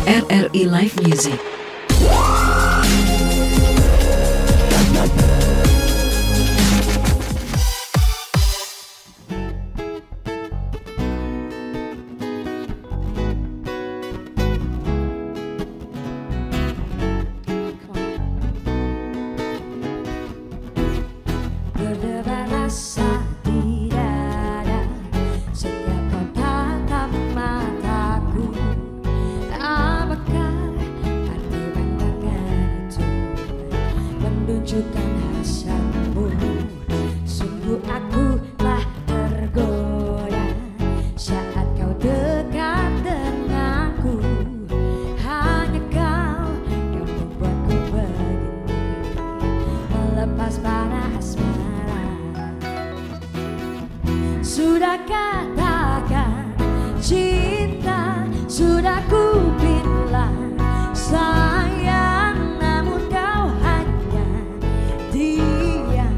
RRI Live Music. Berdebar rasa di dada setiap kau tatap mataku. Tak bakal arti pandangan itu menunjukkan hasratmu. Sungguh aku telah tergoda saat kau dekat denganku. Hanya kau yang membuatku begini, melepas panah asmara. Sudah katakan cinta, sudah ku bilang sayang, namun kau hanya diam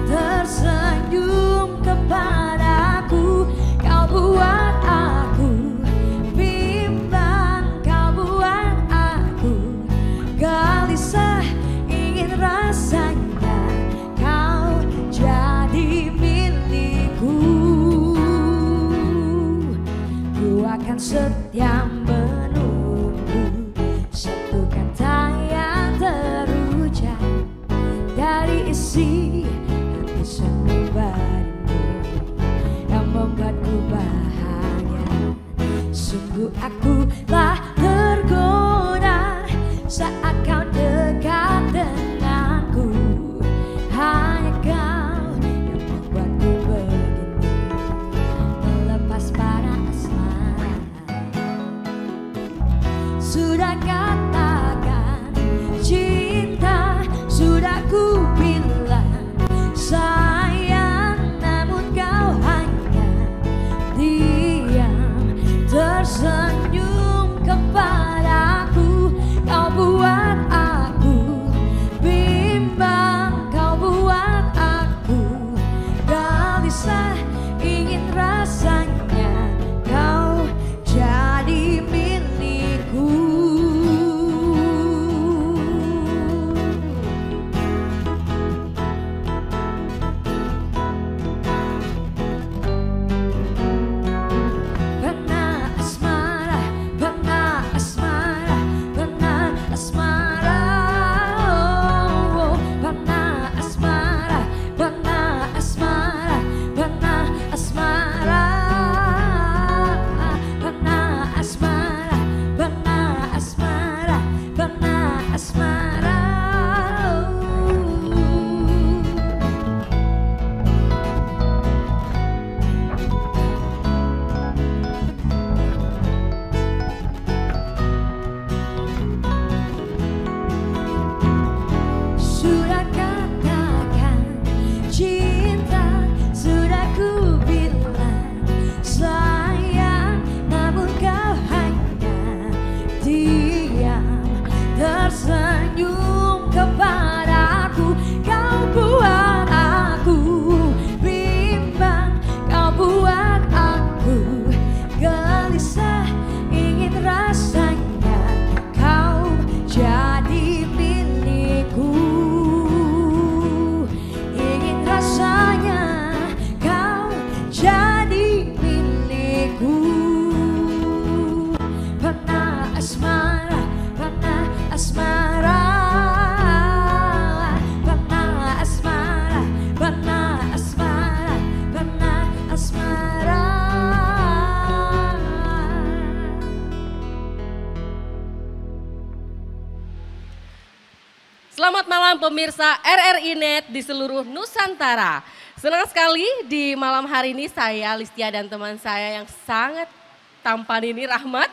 tersenyum kepadaku. Kau buat aku bimbang, kau buat aku gelisah, ingin rasanya kau jadi milikku. Ku akan setia menunggu satu kata yang terucap dari isi hati sanubarimu yang membuatku bahagia. Sungguh aku telah tergoda saat kau dekat denganku. Hanya kau yang membuatku begini, melepas pada asmara. Sudah katakan cinta, sudah ku bilang sayang, namun kau hanya diam tersenyum kepadaku. Kau buat aku bimbang, kau buat aku gelisah, ingin rasanya kau jadi milikku. Pernah asmara, pernah asmara, pernah asmara, oh, pernah asmara, pernah asmara, pernah asmara, pernah asmara, pernah asmara, pernah asmara, sudah katakan cinta, sudah ku bilang sayang, namun kau hanya diam tersenyum kepadaku. Kau buat aku bimbang, kau buat aku gelisah, ingin rasanya kau jadi milikku. Ingin rasanya kau jadi milikku. Pernah asmara, pernah asmara, pernah asmara, pernah asmara, pernah asmara. Selamat malam pemirsa RRI Net di seluruh Nusantara. Senang sekali di malam hari ini saya, Listia, dan teman saya yang sangat tampan ini, Rahmat.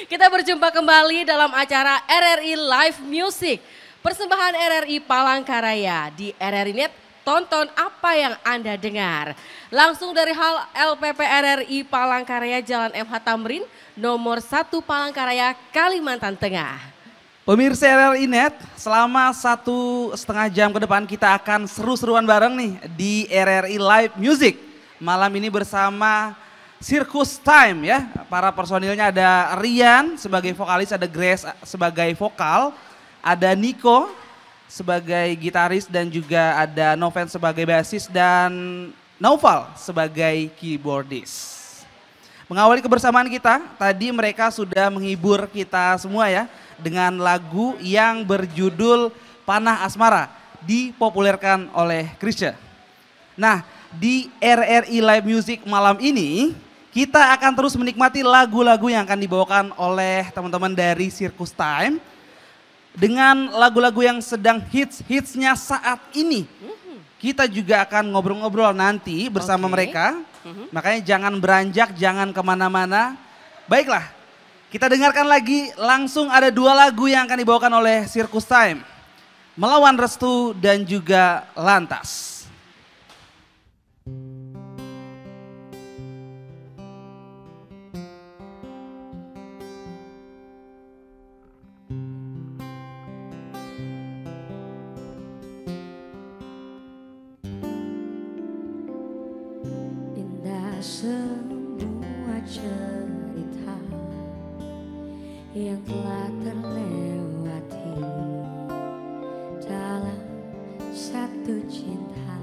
Kita berjumpa kembali dalam acara RRI Live Music. Persembahan RRI Palangkaraya di RRI Net. Tonton apa yang Anda dengar. Langsung dari Hal LPP RRI Palangkaraya Jalan MH Tamrin, nomor 1 Palangkaraya, Kalimantan Tengah. Pemirsa RRI Net, selama 1,5 jam ke depan kita akan seru-seruan bareng nih di RRI Live Music. Malam ini bersama Circus Time ya. Para personilnya ada Rian sebagai vokalis, ada Grace sebagai vokal, ada Nico sebagai gitaris dan juga ada Noven sebagai bassis dan Naufal sebagai keyboardist. Mengawali kebersamaan kita, tadi mereka sudah menghibur kita semua ya dengan lagu yang berjudul Panah Asmara, dipopulerkan oleh Chrisye. Nah, di RRI Live Music malam ini kita akan terus menikmati lagu-lagu yang akan dibawakan oleh teman-teman dari Circus Time dengan lagu-lagu yang sedang hits-hitsnya saat ini. Kita juga akan ngobrol-ngobrol nanti bersama mereka. Makanya jangan beranjak, jangan kemana-mana. Baiklah, kita dengarkan lagi langsung ada 2 lagu yang akan dibawakan oleh Circus Time. Melawan Restu dan juga Lantas. Semua cerita yang telah terlewati dalam satu cinta,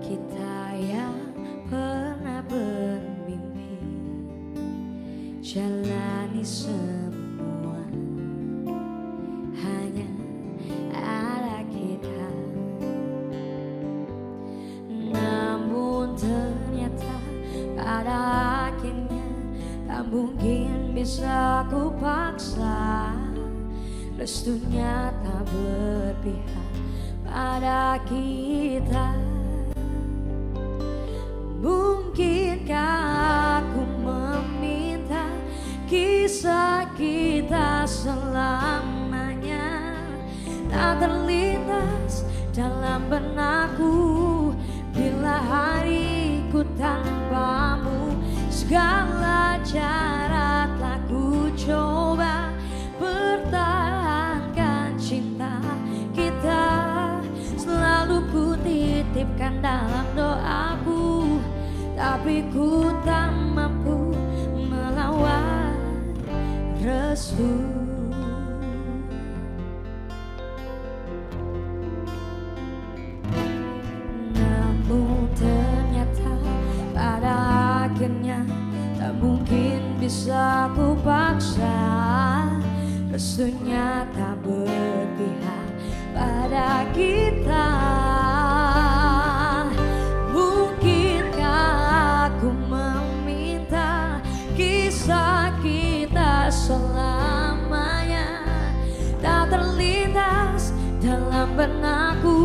kita yang pernah bermimpi jalani semua, hanya ada kita. Ternyata pada akhirnya tak mungkin bisa ku paksa, restunya tak berpihak pada kita. Mungkinkah aku meminta kisah kita selamanya tak terlintas dalam benakku. Bila hariku tanpamu, segala cara telah ku coba pertahankan cinta kita. Selalu ku titipkan dalam doaku, tapi ku tak mampu melawan restu. Ternyata pada akhirnya tak mungkin bisa ku paksa, restunya tak berpihak pada kita. Mungkinkah aku meminta kisah kita selamanya tak terlintas dalam benakku.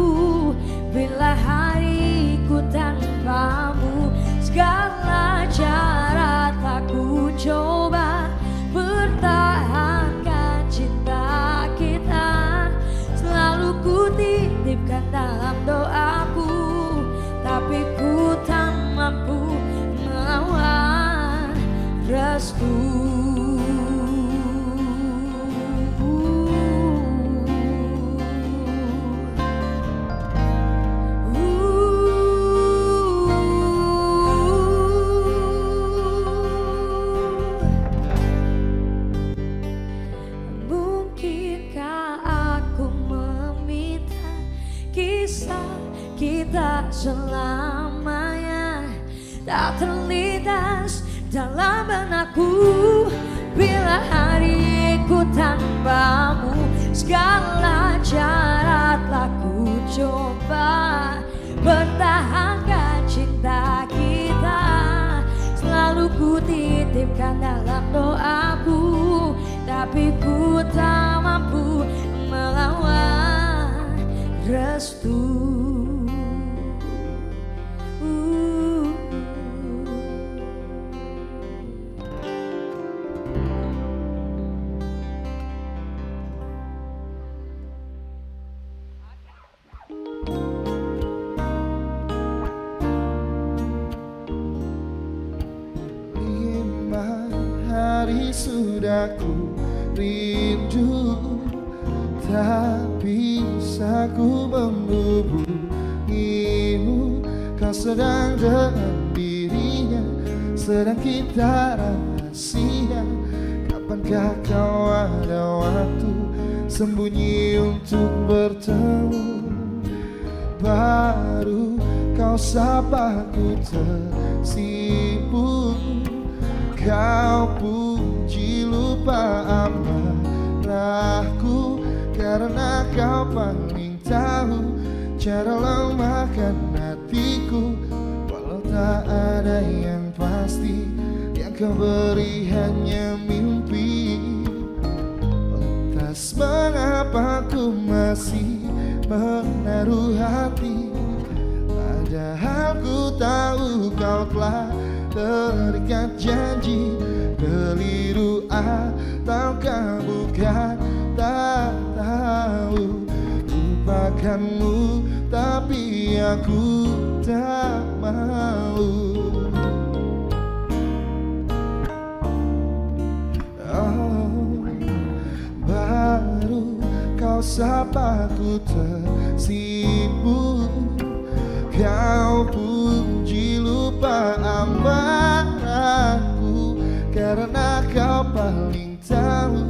Bila hariku tanpamu, segala cara tak ku coba pertahankan cinta kita. Selalu ku titipkan dalam doaku, tapi ku tak mampu melawan restu. Kita selamanya tak terlintas dalam benakku. Bila hariku tanpamu, segala cara telah ku coba pertahankan cinta kita. Selalu ku titipkan dalam doaku, tapi ku tak mampu melawan restu. Sudah ku rindu, tak bisa ku menghubungimu sedang dengan dirinya, sedang kita rahasia. Kapankah kau ada waktu sembunyi untuk bertemu? Baru kau sapa ku tersipu, kau puji lupa amarahku, karena kau paling tahu cara lemahkan hatiku. Walau tak ada yang pasti, yang kau beri hanya mimpi. Lantas mengapa ku masih menaruh hati, padahal ku tahu kau telah terikat janji. Keliru ataukah bukan, tak tahu. Lupakanmu tapi aku tak mau. Oh, baru kau sapa ku tersipu, kau puji lupa amarahku, karena kau paling tahu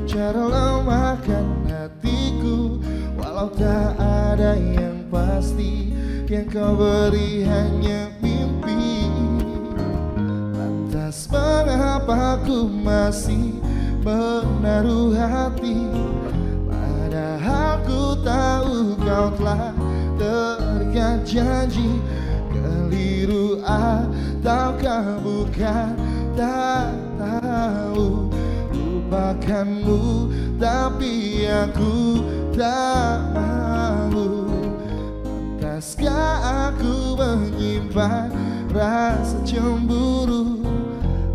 cara lemahkan hatiku. Walau tak ada yang pasti, yang kau beri hanya mimpi. Lantas mengapa ku masih menaruh hati, padahal ku tahu kau telah terikat janji. Keliru ataukah bukan, tak tahu. Lupakanmu tapi aku tak mau. Pantaskah aku menyimpan rasa cemburu,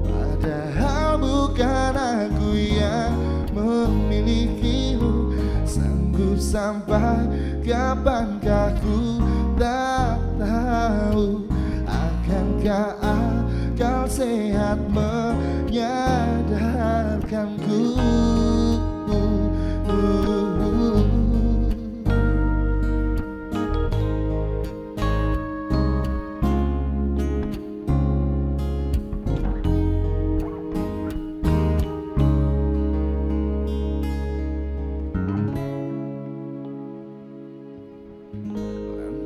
padahal bukan aku yang memilikimu. Sanggup sampai kapankah ku tak tahu. Akankah akal sehat menyadarkanku?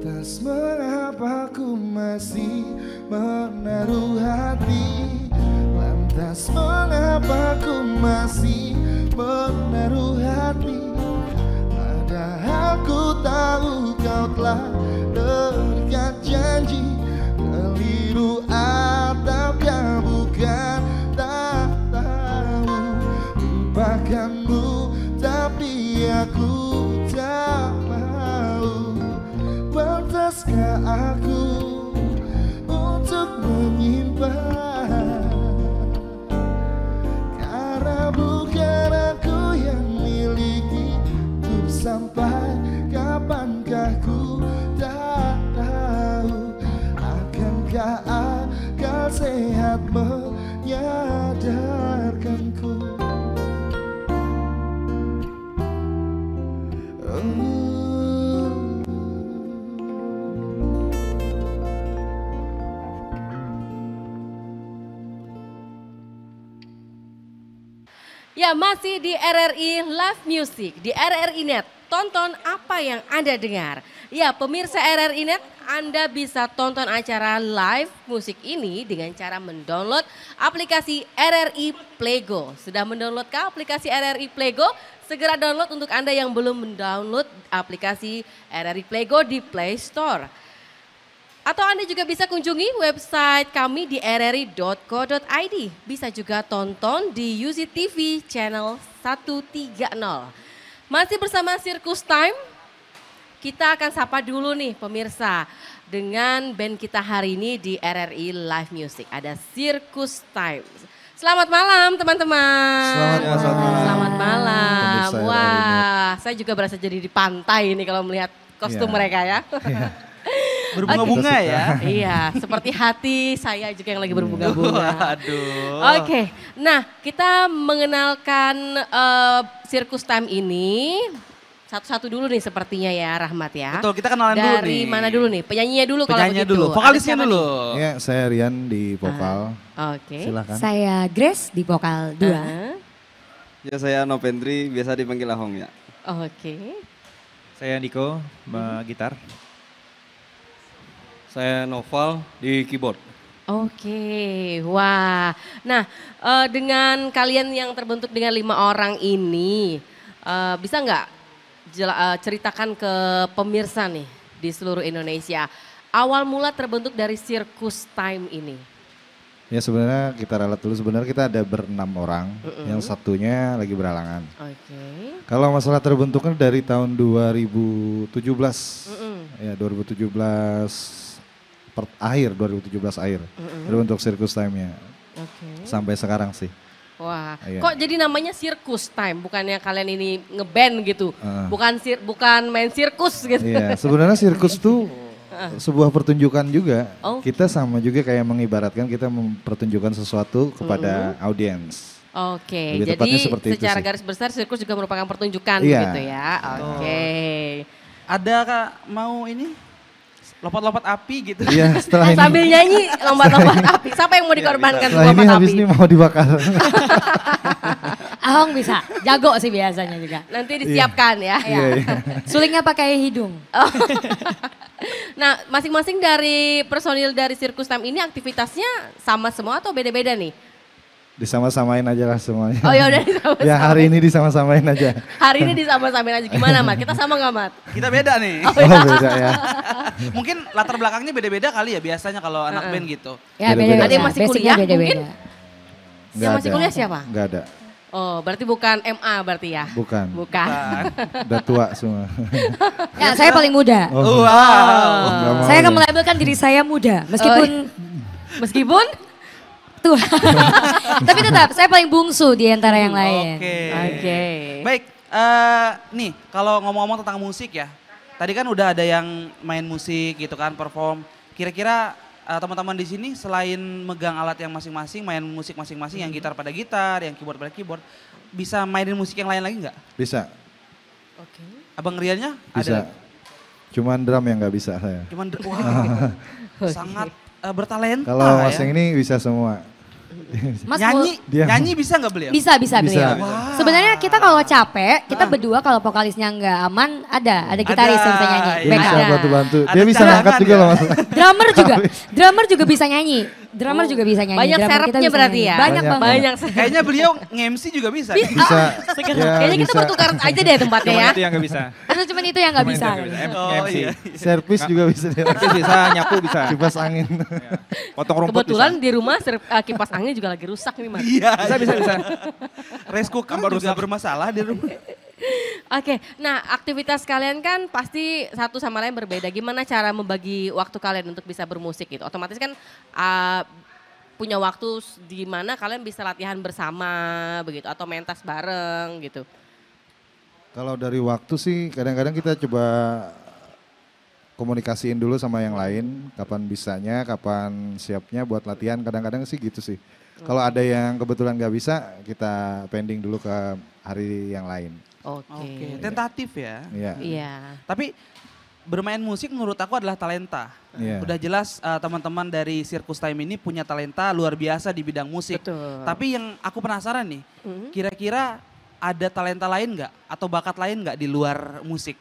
Lantas mengapa ku masih menaruh hati? Lantas mengapa ku masih menaruh hati? Padahal ku tahu kau telah terikat janji. Keliru ataukah bukan, tak tahu. Lupakanmu tapi aku tak mau. Pantaskah aku untuk menyimpan, karena bukan aku yang miliki. Untuk sampai kapankah ku tak tahu. Akankah akal sehat menyadarkanku? Ya, masih di RRI Live Music, di RRI Net. Tonton apa yang Anda dengar. Ya, pemirsa RRI Net, Anda bisa tonton acara live musik ini dengan cara mendownload aplikasi RRI Playgo. Sudah mendownloadkah aplikasi RRI Playgo? Segera download untuk Anda yang belum mendownload aplikasi RRI Playgo di Play Store. Atau Anda juga bisa kunjungi website kami di rri.co.id. Bisa juga tonton di UZ TV channel 130. Masih bersama Circus Time, kita akan sapa dulu nih pemirsa dengan band kita hari ini di RRI Live Music. Ada Circus Time. Selamat malam teman-teman. Selamat malam. Wah, saya juga berasa jadi di pantai ini kalau melihat kostum mereka ya. Berbunga-bunga ya. Iya, seperti hati saya juga yang lagi berbunga-bunga. Aduh. Oke, nah kita mengenalkan Circus Time ini. satu-satu dulu nih sepertinya ya Rahmat ya. Betul, kita kenalan dulu nih. Dari mana dulu nih? Penyanyinya dulu kalau Penyanyinya begitu. dulu, Ada vokalisnya siapa dulu. Ya, saya Rian di vokal. Oke. Silakan. Saya Grace di vokal 2. Ya saya Novendri, biasa dipanggil Ahong ya. Oke. Saya Niko, gitar. Saya Noval di keyboard. Oke, wah. Nah, dengan kalian yang terbentuk dengan 5 orang ini, bisa nggak ceritakan ke pemirsa nih di seluruh Indonesia, awal mula terbentuk dari Circus Time ini? Ya sebenarnya kita ralat dulu, sebenarnya kita ada ber-6 orang, yang satunya lagi beralangan. Oke. Kalau masalah terbentuknya dari tahun 2017, ya 2017 akhir, 2017 akhir, terbentuk Circus Time-nya. Oke. Sampai sekarang sih. Wah, Iya. kok jadi namanya Circus Time? Bukannya kalian ini ngeband gitu? Bukan main sirkus gitu? Iya, sebenarnya sirkus tuh sebuah pertunjukan juga. Oh. Kita sama juga kayak mengibaratkan kita mempertunjukkan sesuatu kepada audiens. Oke, Lebih jadi tepatnya seperti itu secara sih. garis besar sirkus juga merupakan pertunjukan Iya. gitu ya. Oke. Ada Kak mau ini lompat-lompat api gitu. Iya, setelah ini. Sambil nyanyi lompat-lompat api. Siapa yang mau dikorbankan untuk Setelah ini lompat habis api? ini mau dibakar. Ahong bisa, jago sih biasanya juga. Nanti disiapkan ya. Iya, iya. Sulingnya pakai hidung. Nah, masing-masing dari personil dari Circus Time ini aktivitasnya sama semua atau beda-beda nih? Disama-samain aja lah semuanya. Oh ya udah disama-samain. Ya hari ini disama-samain aja. Hari ini disama-samain aja. Gimana Mat? Kita sama nggak Mat? Kita beda nih. Oh beda ya. Mungkin latar belakangnya beda-beda kali ya biasanya kalau anak band gitu. Ya Beda-beda. beda-beda. Ada yang masih Basicnya kuliah beda-beda. Nggak Yang masih ada. kuliah siapa? Nggak ada, Oh, berarti bukan MA berarti ya? bukan. Bukan. Udah tua semua. Ya, saya paling muda. Oh, Wow. nggak mau Saya akan ya. melabelkan diri saya muda, meskipun Meskipun tua. Tapi tetap saya paling bungsu di antara yang lain. Oke. Baik, nih kalau ngomong-ngomong tentang musik ya. Tadi kan udah ada yang main musik gitu kan, perform. Kira-kira teman-teman di sini selain megang alat yang masing-masing, main musik masing-masing, yang gitar pada gitar, yang keyboard pada keyboard, bisa mainin musik yang lain lagi nggak? Bisa, Oke. Abang Riannya bisa. ada? Cuman drum yang nggak bisa saya. Cuman, wow, sangat bertalenta Kalau ya. Mas yang ini bisa semua. Mas Nyanyi, Dia- nyanyi bisa nggak beliau? bisa Bisa. beliau. Sebenarnya kita kalau capek, kita berdua kalau vokalisnya nggak aman, ada gitaris yang bisa nyanyi. Iya. Dia bisa Backup. bantu-bantu. Ada Dia bisa cadangan ngangkat juga ya? loh Mas. Drummer juga bisa nyanyi. Drummer juga bisa nyanyi. Banyak Drummer kita serapnya bisa berarti nyanyi. ya? Banyak banget. Banyak. Kayaknya beliau nge-MC juga bisa. Bisa. Kayaknya kita bisa. bertukar aja deh tempatnya Cuman ya. itu yang gak bisa. Cuman itu yang nggak Cuman bisa. itu yang nggak bisa. Oh MC. iya. Servis juga bisa dia. Servis bisa, nyapu bisa. Kipas angin. Potong rumput Kebetulan bisa. di rumah kipas angin juga lagi rusak nih Mas. Iya. Bisa. Rice cooker juga bermasalah di rumah. Oke, nah aktivitas kalian kan pasti satu sama lain berbeda. Gimana cara membagi waktu kalian untuk bisa bermusik gitu? Otomatis kan punya waktu di mana kalian bisa latihan bersama begitu atau mentas bareng gitu. Kalau dari waktu sih kadang-kadang kita coba komunikasiin dulu sama yang lain. Kapan bisanya, kapan siapnya buat latihan. Kadang-kadang sih gitu sih. Kalau ada yang kebetulan nggak bisa, kita pending dulu ke hari yang lain. Oke. Tentatif ya. Iya. Iya. Tapi bermain musik menurut aku adalah talenta. Iya. Udah jelas teman-teman dari Circus Time ini punya talenta luar biasa di bidang musik. Betul. Tapi yang aku penasaran nih, kira-kira ada talenta lain nggak atau bakat lain nggak di luar musik?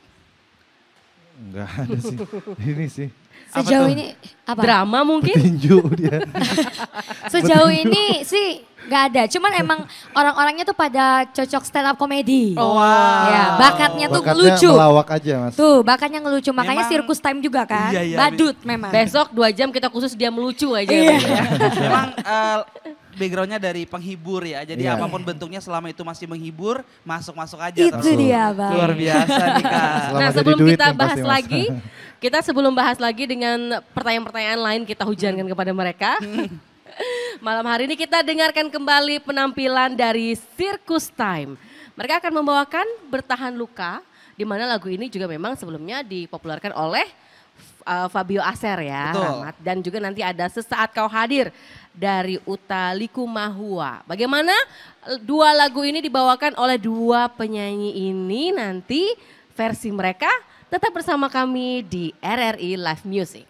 Enggak ada sih. Ini sih. Sejauh ini apa? Drama mungkin? Tinju dia. Sejauh ini sih nggak ada. Cuman emang orang-orangnya tuh pada cocok stand up comedy. Oh, Ya, bakatnya tuh Bakatnya ngelucu. melawak aja Mas. Tuh, bakatnya ngelucu. Makanya Memang- Circus Time juga kan. Iya, iya. Badut memang. Besok 2 jam kita khusus dia melucu aja. Iya. Ya. Memang backgroundnya dari penghibur ya. Jadi Iya. apapun bentuknya selama itu masih menghibur, masuk-masuk aja. Itu terus. dia, Bang. Luar biasa nih Kak. Selama Nah jadi sebelum duit kita yang bahas pasti, Mas. lagi, kita sebelum bahas lagi dengan pertanyaan-pertanyaan lain kita hujankan kepada mereka. Malam hari ini kita dengarkan kembali penampilan dari Circus Time. Mereka akan membawakan Bertahan Luka, di mana lagu ini juga memang sebelumnya dipopulerkan oleh Fabio Aser ya, Betul. Rahmat. Dan juga nanti ada Sesaat Kau Hadir dari Utha Likumahua. Bagaimana 2 lagu ini dibawakan oleh 2 penyanyi ini nanti versi mereka. Tetap bersama kami di RRI Live Music.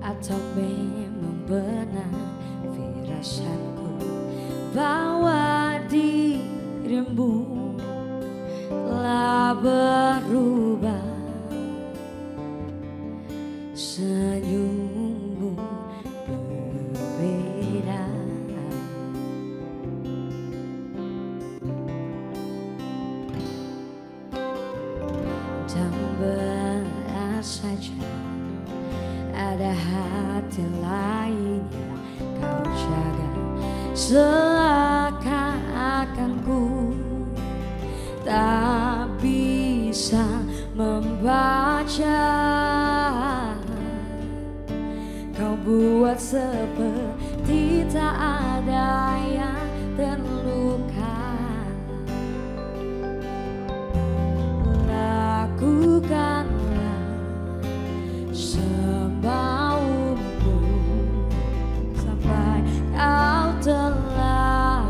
Atau memang benar firasatku bahwa dirimu telah berubah. Senyummu berbeda, dan belas saja ada hati lain yang kau jaga. Seakan-akan ku tak bisa membaca. Kau buat seperti tak ada yang terluka. Lakukanlah semaumu sampai kau telah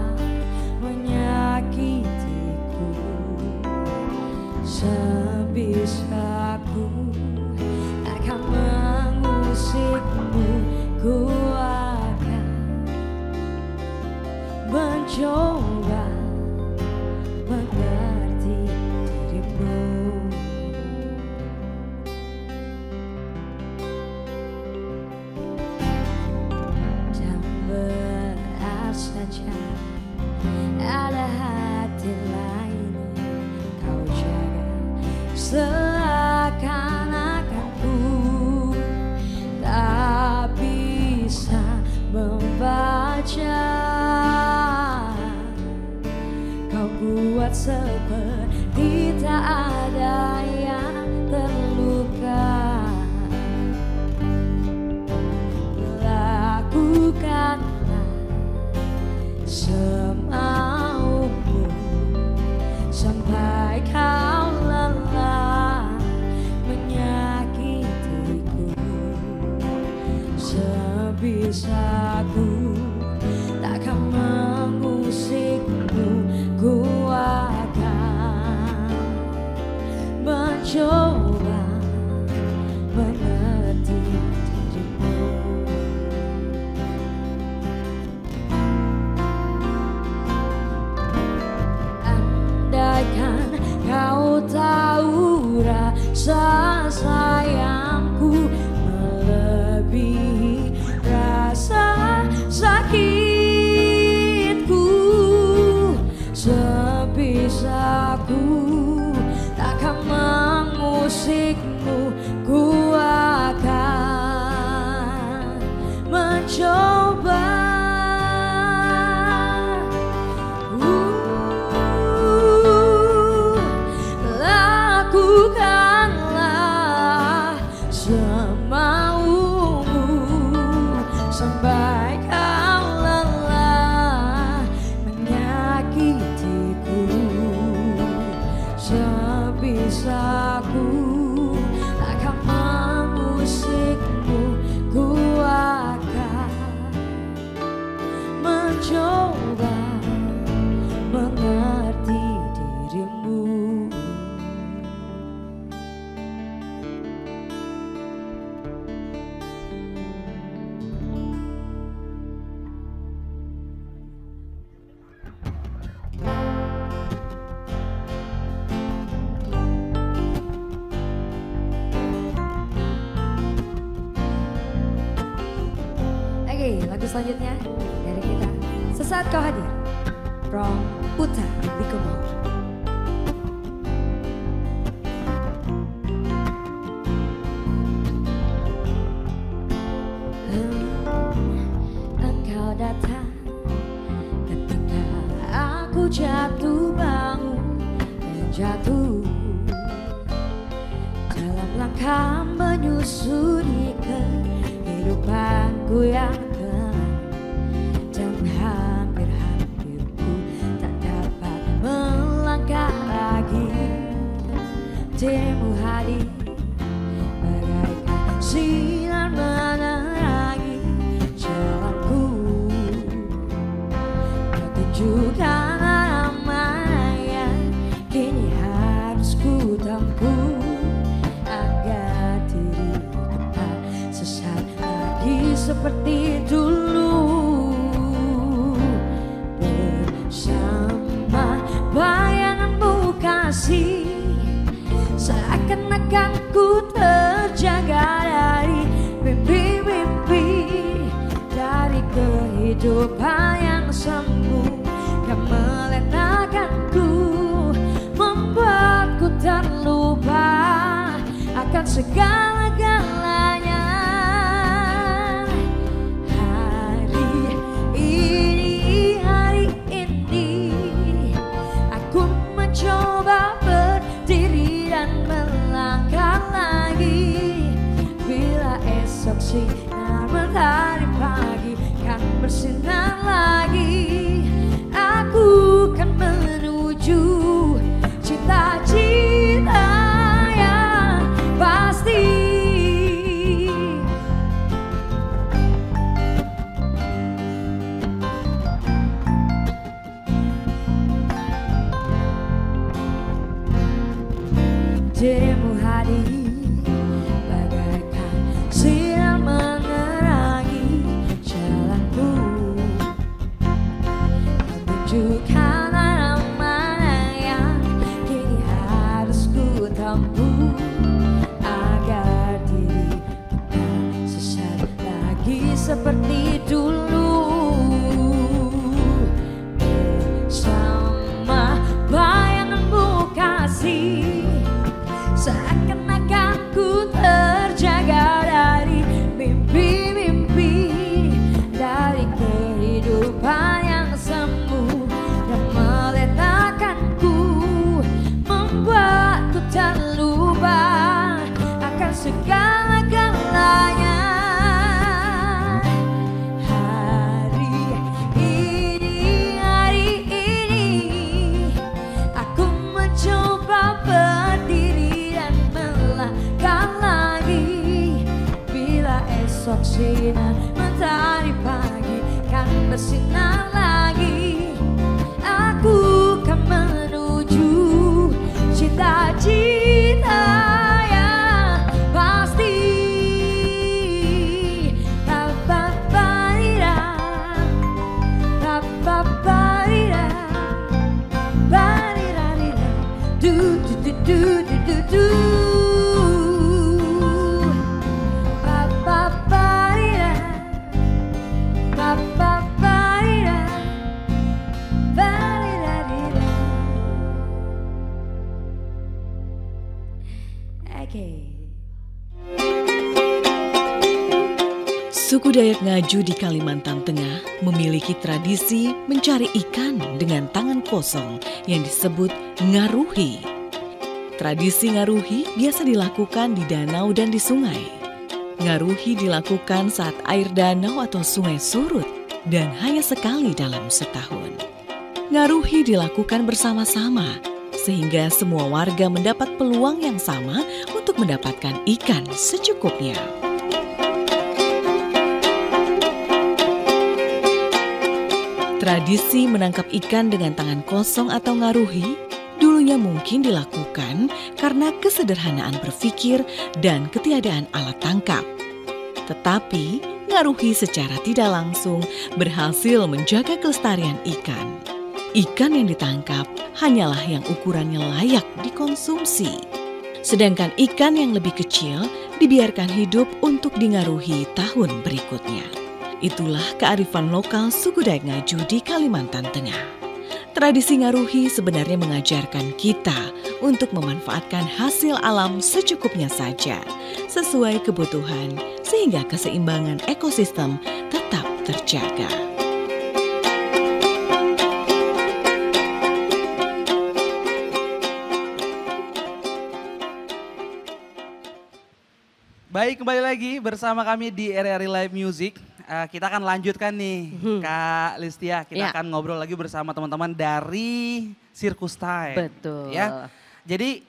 menyakitiku. Sebisaku akan mengusikmu, ku akan mencoba mengerti dirimu. Dan saja ada hati lain kau jaga. Seakan-akan ku tak bisa membaca. Kau buat seperti tak ada yang terluka. Lakukanlah semaumu sampai kau lelah menyakitiku. Sebisaku takkan mengusikmu, ku akan mencoba mengerti dirimu. Andaikan kau tahu rasa sayangku melebihi rasa sakitku. Sebisaku takkan mengusikmu, ku akan mencoba. Lakukanlah semaumu sampai kau lelah menyakitiku. Sebisaku selanjutnya dari kita. Sesaat kau hadir from Uta Likomo. Engkau datang ketika aku jatuh bangun dan jatuh dalam langkah menyusuri kehidupanku yang gelap, dan hampir-hampir ku tak dapat melangkah lagi. Dirimu hadir bagaikan sinar menerangi jalanku, kau tunjukkan arah mana yang kini harus ku tempuh agar diriku tak sesat lagi seperti dulu. Bersama bayanganmu kasih, seakan-akan ku terjaga dari mimpi-mimpi, dari kehidupan yang semu. Kau meletakkanku, membuatku terlupa akan segala-galanya. Hari ini aku mencoba berdiri dan melangkah lagi. Bila esok sinar matahari pagi kan bersinar lagi, aku kan menuju cita-cita yang pasti. Dirimu hadir bagaikan sinar menerangi jalanku, menunjukkan arah mana yang kini harus ku tempuh agar diriku tak sesat lagi seperti dulu. Bersama bayanganmu kasih, seakan-akan ku terjaga dari mimpi-mimpi, dari kehidupan yang semu, dan meletakkanku, membuatku terlupa akan segala-galanya. Hari ini aku mencoba berdiri dan melangkah lagi. Bila esok sinar matahari pagi kan bersinar lagi, aku kan menuju cita-cita yang pasti. Ba-ba-ba-di-da, ba-ba-ba-di-da, ba-di-da-di-da, do-do-do-do-do-do. Ba-ba-ba-di-da, ba-ba-ba-di-da, ba-di-da-di-da. Okay. Suku Dayak Ngaju di Kalimantan Tengah memiliki tradisi mencari ikan dengan tangan kosong yang disebut ngaruhi. Tradisi ngaruhi biasa dilakukan di danau dan di sungai. Ngaruhi dilakukan saat air danau atau sungai surut dan hanya sekali dalam setahun. Ngaruhi dilakukan bersama-sama sehingga semua warga mendapat peluang yang sama untuk mendapatkan ikan secukupnya. Tradisi menangkap ikan dengan tangan kosong atau ngaruhi dulunya mungkin dilakukan karena kesederhanaan berpikir dan ketiadaan alat tangkap. Tetapi ngaruhi secara tidak langsung berhasil menjaga kelestarian ikan. Ikan yang ditangkap hanyalah yang ukurannya layak dikonsumsi. Sedangkan ikan yang lebih kecil dibiarkan hidup untuk dingaruhi tahun berikutnya. Itulah kearifan lokal suku Dayak Ngaju di Kalimantan Tengah. Tradisi ngaruhi sebenarnya mengajarkan kita untuk memanfaatkan hasil alam secukupnya saja, sesuai kebutuhan, sehingga keseimbangan ekosistem tetap terjaga. Baik, kembali lagi bersama kami di RRI Live Music. Kita akan lanjutkan nih, Kak Listia. Kita akan ngobrol lagi bersama teman-teman dari Circus Time. Betul. Ya. Jadi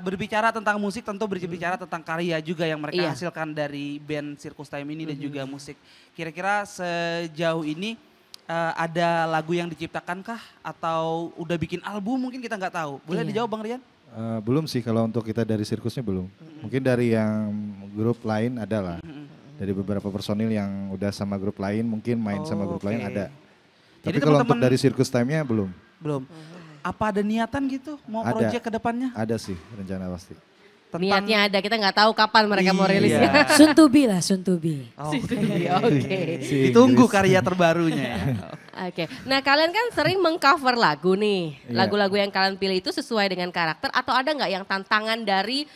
berbicara tentang musik tentu berbicara tentang karya juga yang mereka hasilkan dari band Circus Time ini dan juga musik. Kira-kira sejauh ini ada lagu yang diciptakan kah? Atau udah bikin album mungkin kita nggak tahu. Boleh dijawab Bang Rian? Belum sih kalau untuk kita dari sirkusnya belum. Mungkin dari yang grup lain ada lah. Dari beberapa personil yang udah sama grup lain mungkin main sama grup lain ada. Tapi Jadi kalau untuk teman-teman dari sirkus time-nya belum. belum. Apa ada niatan gitu mau Ada. project ke depannya? Ada sih rencana pasti. Niatnya ada, kita nggak tahu kapan mereka mau rilis Iya. ya. Soon to be lah, soon to be. Oke. Ditunggu karya terbarunya ya. Oke. Nah, kalian kan sering mengcover lagu nih. Lagu-lagu yang kalian pilih itu sesuai dengan karakter atau ada nggak yang tantangan dari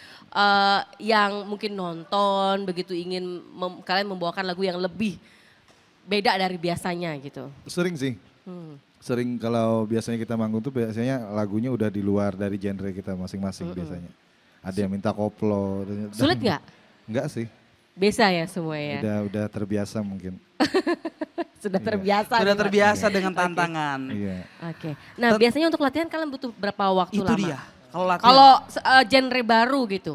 yang mungkin nonton begitu ingin kalian membawakan lagu yang lebih beda dari biasanya gitu? Sering sih. Sering kalau biasanya kita manggung tuh biasanya lagunya udah di luar dari genre kita masing-masing biasanya. Ada yang minta koplo. Sulit nggak? Enggak sih. Bisa ya semua ya? Udah terbiasa mungkin. Sudah terbiasa. Sudah nih, Mas. terbiasa dengan tantangan. Iya. Oke. Nah, biasanya untuk latihan kalian butuh berapa waktu Itu lama? dia. Kalau latihan. Kalau genre baru gitu.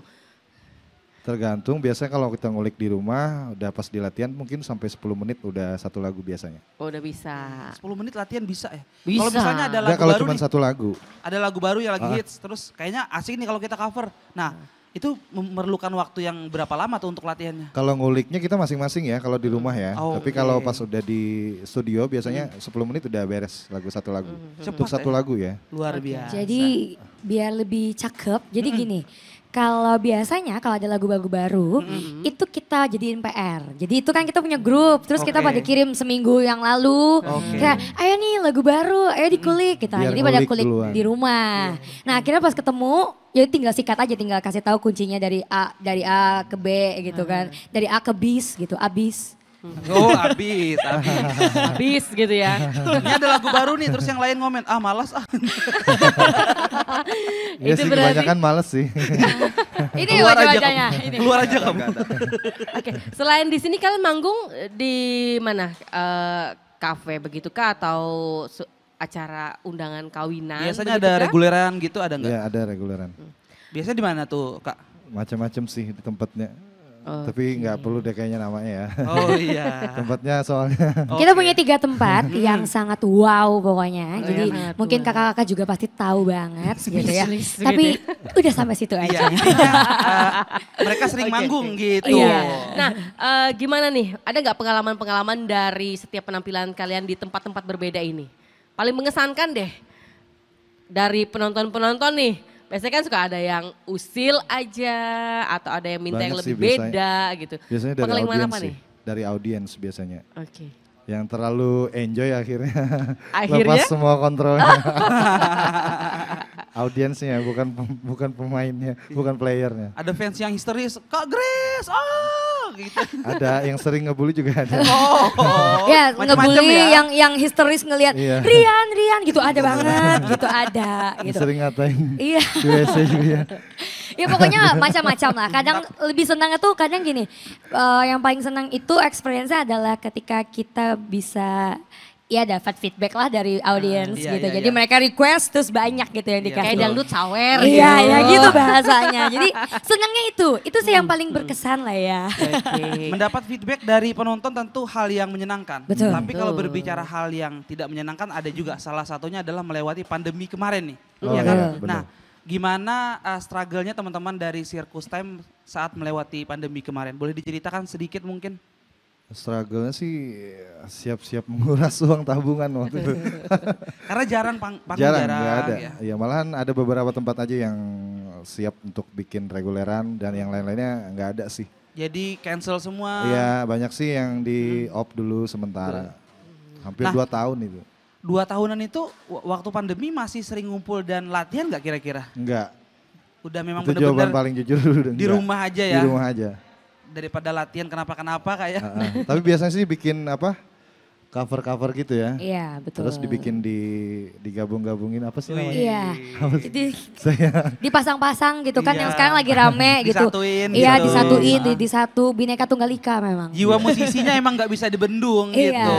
Tergantung, biasanya kalau kita ngulik di rumah, udah pas di latihan mungkin sampai 10 menit udah satu lagu biasanya. Oh, udah bisa. 10 menit latihan bisa ya? Bisa. Kalau misalnya ada Enggak lagu kalau baru cuma nih, satu lagu. ada lagu baru yang lagi hits, terus kayaknya asik nih kalau kita cover. Nah, itu memerlukan waktu yang berapa lama tuh untuk latihannya? Kalau nguliknya kita masing-masing ya kalau di rumah ya. Tapi Oke. kalau pas udah di studio biasanya 10 menit udah beres satu lagu. Untuk Cepat satu ya? lagu ya. Luar biasa. Jadi biar lebih cakep, jadi gini. Kalau biasanya kalau ada lagu-lagu baru, itu kita jadiin PR. Jadi itu kan kita punya grup, terus kita Oke. pada kirim seminggu yang lalu. Oke. Kayak, ayo nih lagu baru, ayo dikulik gitu. Biar Jadi pada ngulik kulik duluan. di rumah. Nah akhirnya pas ketemu, ya tinggal sikat aja, tinggal kasih tahu kuncinya dari A ke B gitu kan. Dari A ke bis gitu, abis. Oh habis. Habis gitu ya. Ini ada lagu baru nih, terus yang lain ngomen, malas ah. Iya Itu sih berarti- kebanyakan males sih. Ini Keluar aja wajah-wajahnya. kamu. Ini. Keluar aja kamu. Oke, selain di sini kalian manggung di mana? Kafe begitu kah atau acara undangan kawinan? Biasanya begitu ada kah? reguleran gitu ada nggak? Iya ada reguleran. Biasanya di mana tuh Kak? Macam-macam sih di tempatnya. Oh, Tapi nggak perlu deh kayaknya namanya ya. Oh iya. Tempatnya soalnya. Kita punya 3 tempat yang sangat wow pokoknya. Jadi sangat mungkin wow. kakak-kakak juga pasti tahu banget gitu ya. Speechless Tapi udah sampai situ Iya, aja. intinya, mereka sering manggung gitu. Iya. Nah, gimana nih? Ada nggak pengalaman-pengalaman dari setiap penampilan kalian di tempat-tempat berbeda ini? Paling mengesankan deh dari penonton-penonton nih. Biasanya kan suka ada yang usil aja atau ada yang minta yang Banyak lebih sih biasanya. beda gitu. Biasanya dari Pengalaman audiens apa sih. nih? Dari audiens biasanya. Oke. Yang terlalu enjoy akhirnya. Akhirnya? Lepas semua kontrolnya. Audiensnya bukan pemainnya, bukan playernya. Ada fans yang histeris, Kak Grace, gitu. Ada yang sering ngebully juga ada. Oh, Ya macam-macam ngebully ya. yang histeris ngelihat Iya. Rian gitu ada banget gitu ada gitu. Sering ngatain Iya. di WC juga ya. Ya pokoknya macam-macam lah. Kadang lebih senangnya tuh kadang gini. Yang paling senang itu experience-nya adalah ketika kita bisa ya dapat feedback lah dari audiens iya, gitu. iya, Jadi iya. mereka request terus banyak gitu yang dikasih. Kayak dangdut sawer Iya gitu. ya gitu bahasanya. Jadi senangnya itu sih yang paling berkesan lah ya. Oke. Mendapat feedback dari penonton tentu hal yang menyenangkan. Betul. Tapi kalau Betul. berbicara hal yang tidak menyenangkan ada juga. Salah satunya adalah melewati pandemi kemarin nih. Oh, ya kan? iya, benar. Nah, gimana struggle-nya teman-teman dari Circus Time saat melewati pandemi kemarin? Boleh diceritakan sedikit mungkin? Struggle-nya sih siap-siap menguras uang tabungan waktu itu. Karena jarang panggung Jarang, nggak ada. ya. Ya malahan ada beberapa tempat aja yang siap untuk bikin reguleran dan yang lain-lainnya nggak ada sih. Jadi cancel semua. Iya, banyak sih yang di off dulu sementara. Hampir Nah, 2 tahun itu. 2 tahunan itu waktu pandemi masih sering ngumpul dan latihan nggak kira-kira? Enggak. Udah memang Itu jawaban benar-benar paling jujur. di rumah aja ya? Di rumah aja. Daripada latihan kenapa-kenapa kayak. Tapi biasanya sih bikin apa? Cover-cover gitu ya. Iya, betul. Terus dibikin digabung-gabungin apa sih namanya? Iya. Jadi Saya dipasang-pasang gitu kan Iya. yang sekarang lagi rame gitu. Disatuin Iya, gitu. disatuin Ah. di satu Bhinneka Tunggal Ika memang. Jiwa musisinya emang nggak bisa dibendung Iya. gitu.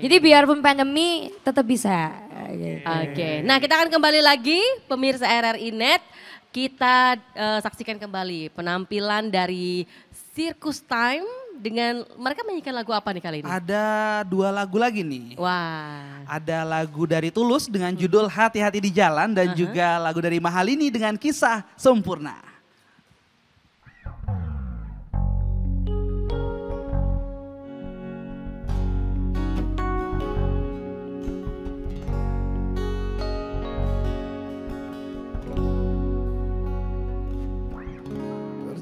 Jadi biarpun pandemi tetap bisa. Gitu. Oke, nah kita akan kembali lagi pemirsa RRI Net. Kita saksikan kembali penampilan dari Circus Time dengan mereka menyanyikan lagu apa nih kali ini? Ada 2 lagu lagi nih. Wah, Ada lagu dari Tulus dengan judul Hati-Hati di Jalan dan juga lagu dari Mahalini dengan Kisah Sempurna.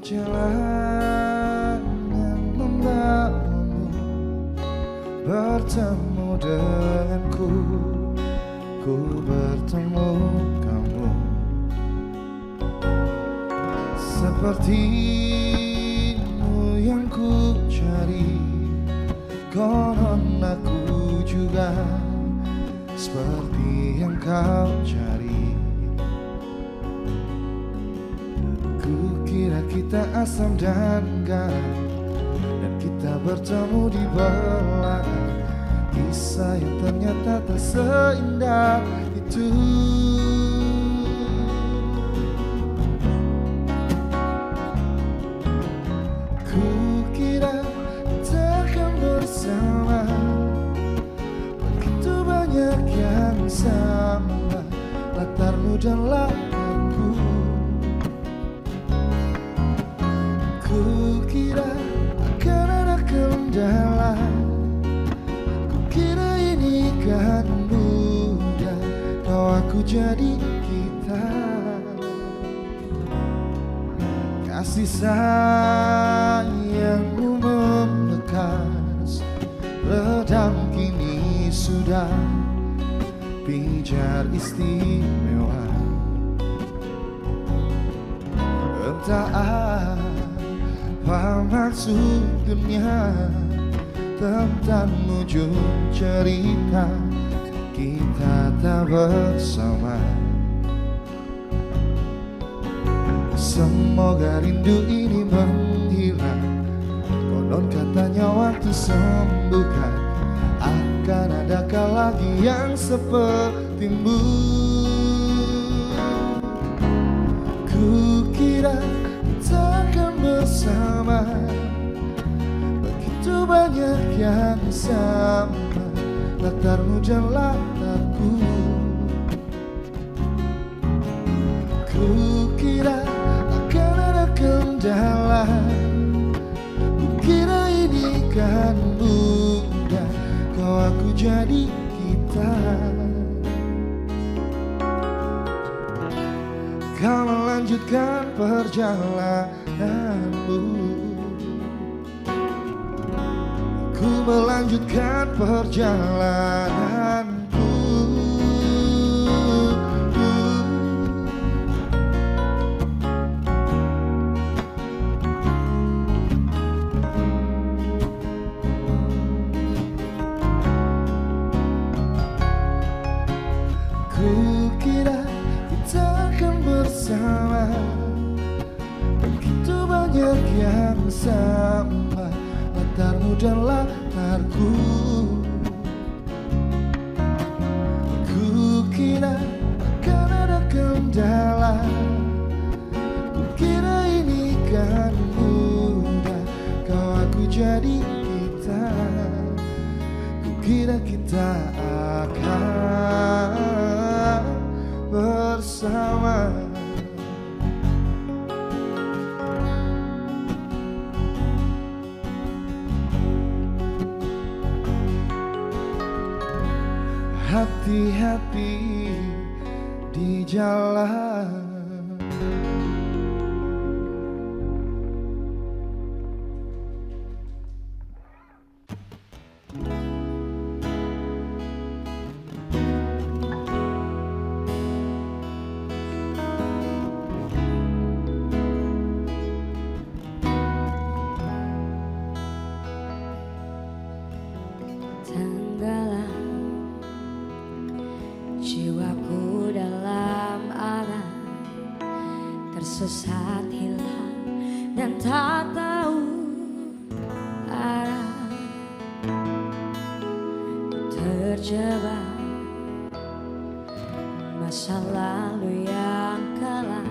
berjalan yang membawamu bertemu denganku, ku bertemu kamu. Sepertimu yang ku cari, konon aku juga seperti yang kau cari. Kukira kita asam dan garam, dan kita bertemu di belakang. Kisah yang ternyata tak seindah itu. Kukira takkan bersama, begitu banyak yang sama, latarmu dan latarku. Kukira akan ada kendala, kukira ini kan mudah, kau aku jadi kita. Kasih sayangmu membekas, redam kini sudah pijar istimewa. Entah apa maksud dunia tentang ujung cerita kita tak bersama. Semoga rindu ini menghilang, konon katanya waktu sembuhkan, akan adakah lagi yang sepertimu. Kukira takkan bersama, begitu banyak yang sama, latarmu dan latarku. Kukira akan ada kendala, kukira ini kan mudah, kau aku jadi kita. Kau melanjutkan perjalananmu, ku melanjutkan perjalananku. Kukira kita akan bersama, begitu banyak yang sama, latarmu dan latarku. Kukira akan ada kendala, kukira ini kan mudah, kau aku jadi kita. Kukira kita akan bersama. Hati-hati di jalan. Jiwaku dalam arah tersesat hilang dan tak tahu arah. Terjebak masa lalu yang kelam,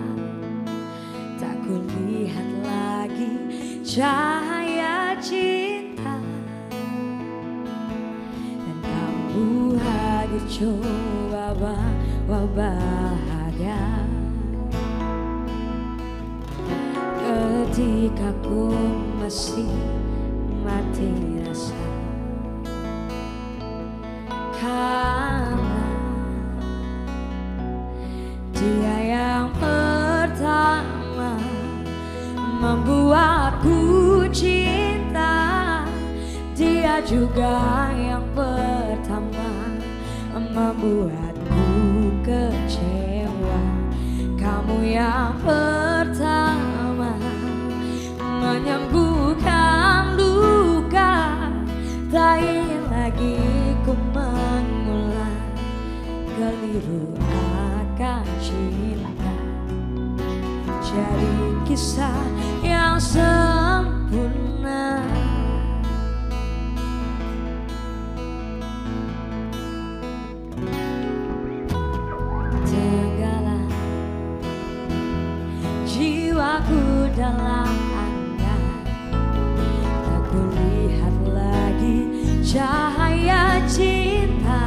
tak kulihat lagi cahaya cinta. Dan kamu hadir coba bawa bahagia ketika ku masih mati rasa. Karena dia yang pertama membuatku cinta, dia juga yang pertama membuatku kecewa. Kamu yang pertama menyembuhkan luka, tak ingin lagi ku mengulang keliru akan cinta. Jadi kisah yang sempurna. Tenggelam jiwaku dalam angin, tak kulihat lagi cahaya cinta.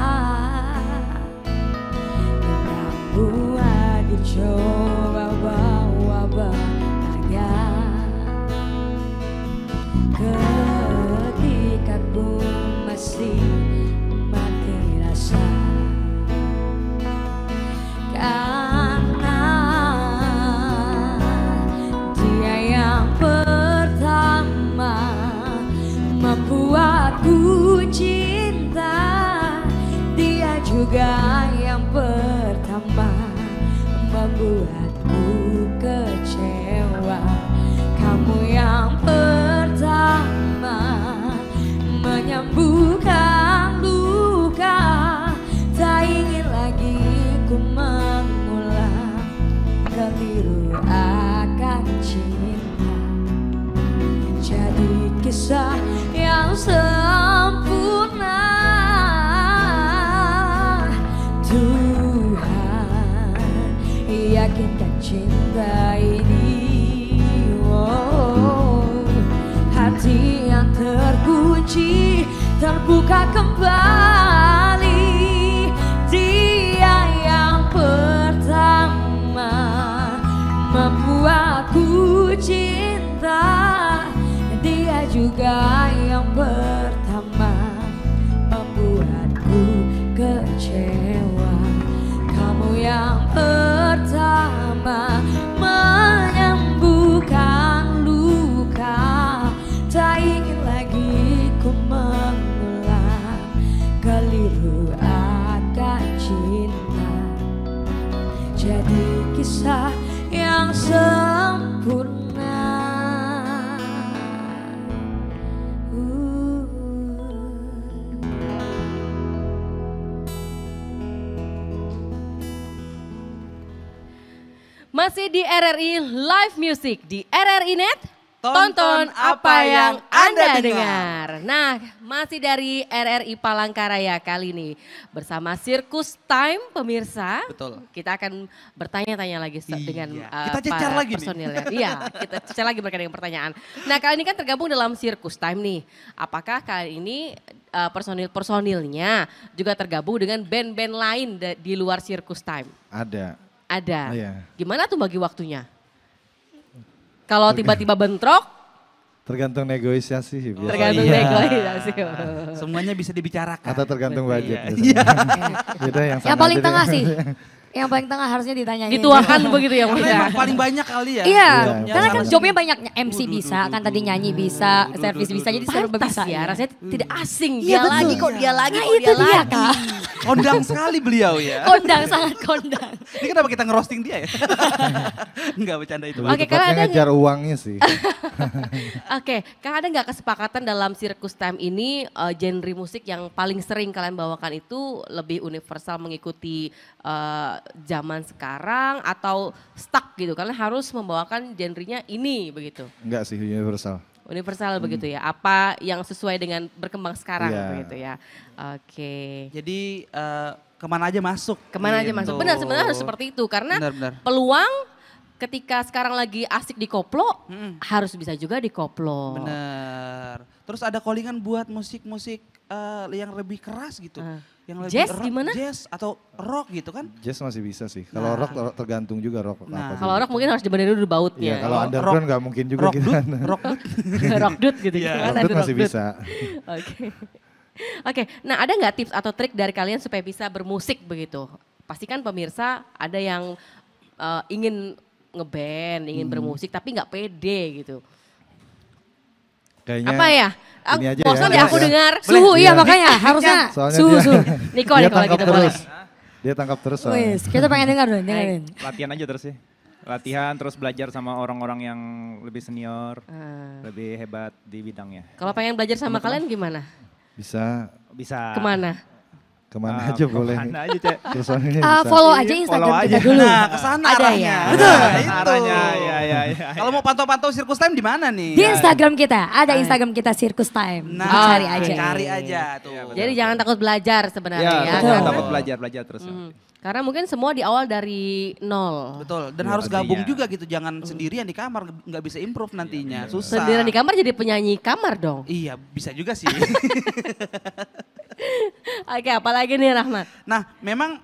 Kamu hadir coba bawa bahagia ketika ku masih mati rasa. Karena dia yang pertama membuatku cinta, dia juga yang pertama membuatku kecewa. Kamu yang pertama menyembuhkan luka, tak ingin lagi ku mengulang keliru akan cinta. Jadi kisah yang sempurna. Tuhan yakinkan cinta ini, oh, hati yang terkunci terbuka kembali. Dia yang pertama membuatku cinta, dia juga yang pertama membuatku kecewa. Kamu yang pertama menyembuhkan luka, tak ingin lagi ku mengulang keliru akan cinta. Jadi kisah yang sempurna. Masih di RRI Live Music di RRI Net. Tonton apa yang Anda dengar. Nah, masih dari RRI Palangkaraya kali ini bersama Sirkus Time pemirsa. Betul. Kita akan bertanya-tanya lagi dengan Kita cecar lagi nih. personilnya. Iya, kita cecar lagi berkaitan dengan pertanyaan. Nah, kali ini kan tergabung dalam Sirkus Time nih. Apakah kali ini personil-personilnya juga tergabung dengan band-band lain di luar Sirkus Time? Ada. Ada. Iya. Gimana tuh bagi waktunya? Kalau tiba-tiba bentrok, Tergantung negosiasi sih biasanya. tergantung iya. negosiasi. Semuanya bisa dibicarakan. Atau tergantung budget. Iya. Beda yang Yang paling tengah sih. Yang paling tengah harusnya ditanyain. Dituakan begitu ya Mas Karena ya. emang paling banyak kali ya. Iya, Iya, karena kan paling jobnya banyak, MC bisa, kan tadi nyanyi bisa, servis bisa, jadi serba Pantas bisa. ya, rasanya tidak asing. Iya, Dia betul. lagi kok, dia lagi Nah, kok, itu dia lagi. Kak. Kondang sekali beliau ya. Kondang, sangat kondang. Ini kenapa kita ngerosting dia ya? Enggak bercanda itu. Lebih Oke, tepatnya karena ada ngejar uangnya sih. Oke, Kang ada nggak kesepakatan dalam Circus Time ini genre musik yang paling sering kalian bawakan itu lebih universal mengikuti zaman sekarang atau stuck gitu? Kalian harus membawakan genrenya ini begitu? Enggak sih universal. Universal begitu ya? Apa yang sesuai dengan berkembang sekarang Iya. begitu ya? Oke. Jadi kemana aja masuk. Kemana aja gitu. masuk? Benar, sebenarnya harus seperti itu karena Benar. peluang ketika sekarang lagi asik di koplo, Mm-mm. harus bisa juga di koplo. Bener. Terus ada callingan buat musik-musik yang lebih keras gitu. Yang lebih Jazz rock, gimana? Jazz atau rock gitu kan. Jazz masih bisa sih. Kalau rock tergantung juga rock Nah, apa. Kalau juga. rock mungkin harus dibenerin dulu Iya, bautnya. kalau Rock- underground nggak mungkin juga rock kita. dut, rock dut. rock dut gitu. Iya. Gimana Rock tuh dut masih rock dut? bisa. Oke. Oke, nah ada nggak tips atau trik dari kalian supaya bisa bermusik begitu? Pastikan pemirsa ada yang ingin ngeband, ingin bermusik tapi nggak pede gitu. Kayaknya Apa ya? ini aja Bosan ya, deh aku ya. dengar. Suhu, iya Iya. makanya harusnya Soalnya suhu, dia- suhu. Niko dia nih kalau tangkap gitu boleh. terus. Dia tangkap terus soalnya. Wis, kita pengen dengar dong, dengerin. Latihan aja terus sih. Latihan terus belajar sama orang-orang yang lebih senior, Ah. lebih hebat di bidangnya. Kalau pengen belajar sama kalian gimana? Bisa Bisa. Kemana? kemana aja boleh. Kemana aja, Cek. Personilnya Ah, bisa. follow aja Iya, Instagram follow kita aja. dulu. Nah, kesana Ada arahnya. ya? Betul. Itu. Arahnya, ya. Kalau mau pantau-pantau Circus Time di mana nih? Di Instagram kita, ada Instagram kita Circus Time. Nah, Cari aja. Cari aja tuh. Jadi jangan takut belajar sebenarnya Ya, ya. jangan Betul. takut belajar terus. Karena mungkin semua di awal dari nol. Betul, dan Ya, harus gabung pastinya. juga gitu, jangan sendirian di kamar, nggak bisa improve nantinya, susah. Sendirian di kamar jadi penyanyi kamar dong. Iya, bisa juga sih. Oke, apalagi nih Rahmat? Nah, memang